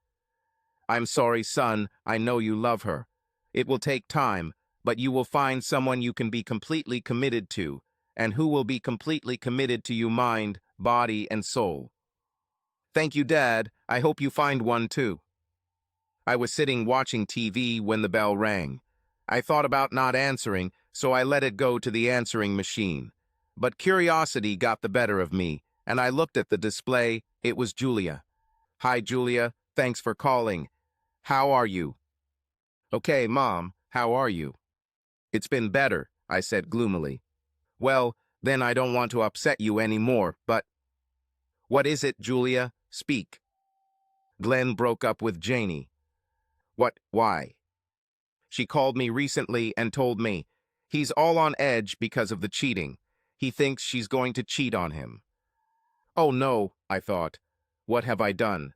"I'm sorry, son. I know you love her. It will take time, but you will find someone you can be completely committed to, and who will be completely committed to you mind, body, and soul." "Thank you, Dad. I hope you find one too." I was sitting watching TV when the bell rang. I thought about not answering, so I let it go to the answering machine. But curiosity got the better of me, and I looked at the display. It was Julia. "Hi, Julia. Thanks for calling. How are you?" "Okay, Mom. How are you?" "It's been better," I said gloomily. "Well, then I don't want to upset you anymore, but—" "What is it, Julia? Speak." "Glenn broke up with Janie." "What? Why?" "She called me recently and told me. He's all on edge because of the cheating. He thinks she's going to cheat on him." "Oh no," I thought. "What have I done?"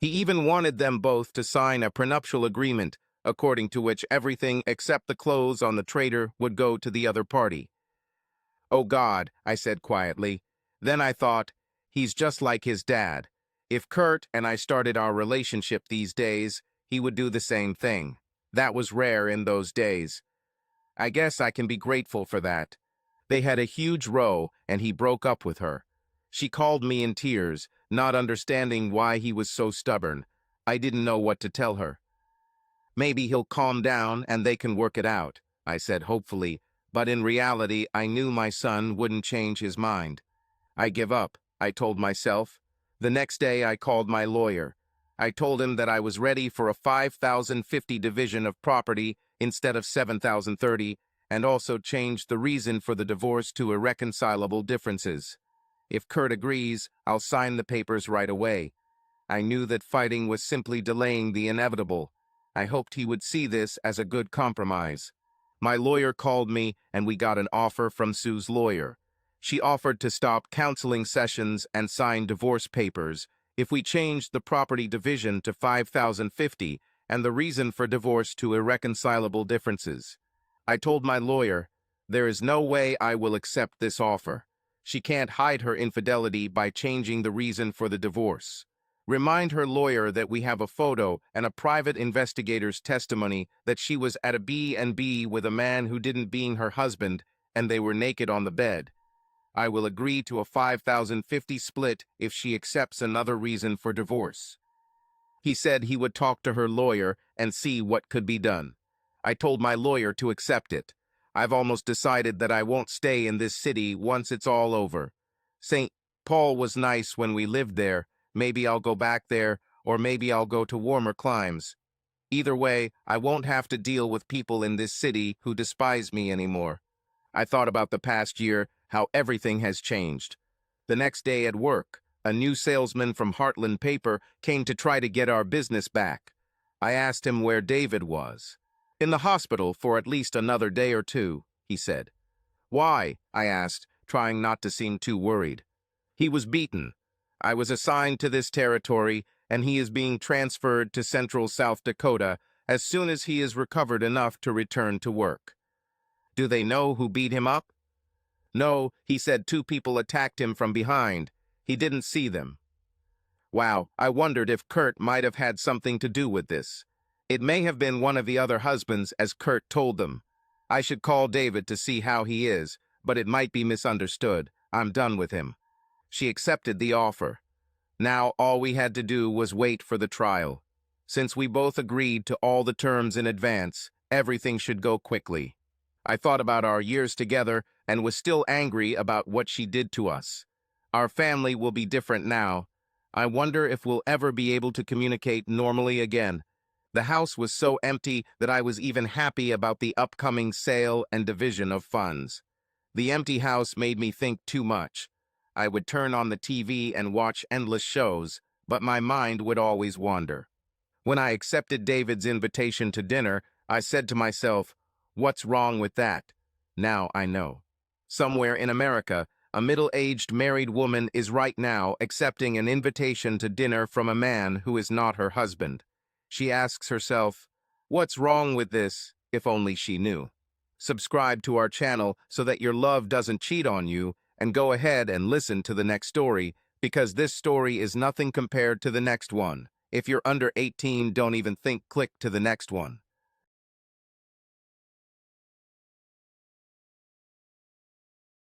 He even wanted them both to sign a prenuptial agreement, according to which everything except the clothes on the trader would go to the other party. "Oh God," I said quietly. Then I thought, he's just like his dad. If Kurt and I started our relationship these days, he would do the same thing. That was rare in those days. I guess I can be grateful for that. They had a huge row, and he broke up with her. She called me in tears, not understanding why he was so stubborn. I didn't know what to tell her. "Maybe he'll calm down and they can work it out," I said hopefully, but in reality I knew my son wouldn't change his mind. "I give up," I told myself. The next day I called my lawyer. I told him that I was ready for a 5,050 division of property instead of 7,030, and also changed the reason for the divorce to irreconcilable differences. If Kurt agrees, I'll sign the papers right away. I knew that fighting was simply delaying the inevitable. I hoped he would see this as a good compromise. My lawyer called me, and we got an offer from Sue's lawyer. She offered to stop counseling sessions and sign divorce papers if we changed the property division to 5,050 and the reason for divorce to irreconcilable differences. I told my lawyer, there is no way I will accept this offer. She can't hide her infidelity by changing the reason for the divorce. Remind her lawyer that we have a photo and a private investigator's testimony that she was at a B&B with a man who didn't being her husband and they were naked on the bed. I will agree to a 5,050 split if she accepts another reason for divorce. He said he would talk to her lawyer and see what could be done. I told my lawyer to accept it. I've almost decided that I won't stay in this city once it's all over. St. Paul was nice when we lived there. Maybe I'll go back there, or maybe I'll go to warmer climes. Either way, I won't have to deal with people in this city who despise me anymore. I thought about the past year, how everything has changed. The next day at work, a new salesman from Heartland Paper came to try to get our business back. I asked him where David was. In the hospital for at least another day or two, he said. Why? I asked, trying not to seem too worried. He was beaten. I was assigned to this territory, and he is being transferred to central South Dakota as soon as he is recovered enough to return to work. Do they know who beat him up? No, he said 2 people attacked him from behind. He didn't see them. Wow, I wondered if Kurt might have had something to do with this. It may have been one of the other husbands, as Kurt told them. I should call David to see how he is, but it might be misunderstood. I'm done with him. She accepted the offer. Now all we had to do was wait for the trial. Since we both agreed to all the terms in advance, everything should go quickly. I thought about our years together and was still angry about what she did to us. Our family will be different now. I wonder if we'll ever be able to communicate normally again. The house was so empty that I was even happy about the upcoming sale and division of funds. The empty house made me think too much. I would turn on the TV and watch endless shows, but my mind would always wander. When I accepted David's invitation to dinner, I said to myself, what's wrong with that? Now I know. Somewhere in America, a middle-aged married woman is right now accepting an invitation to dinner from a man who is not her husband. She asks herself, what's wrong with this, if only she knew. Subscribe to our channel so that your love doesn't cheat on you, and go ahead and listen to the next story, because this story is nothing compared to the next one. If you're under 18, don't even think click to the next one.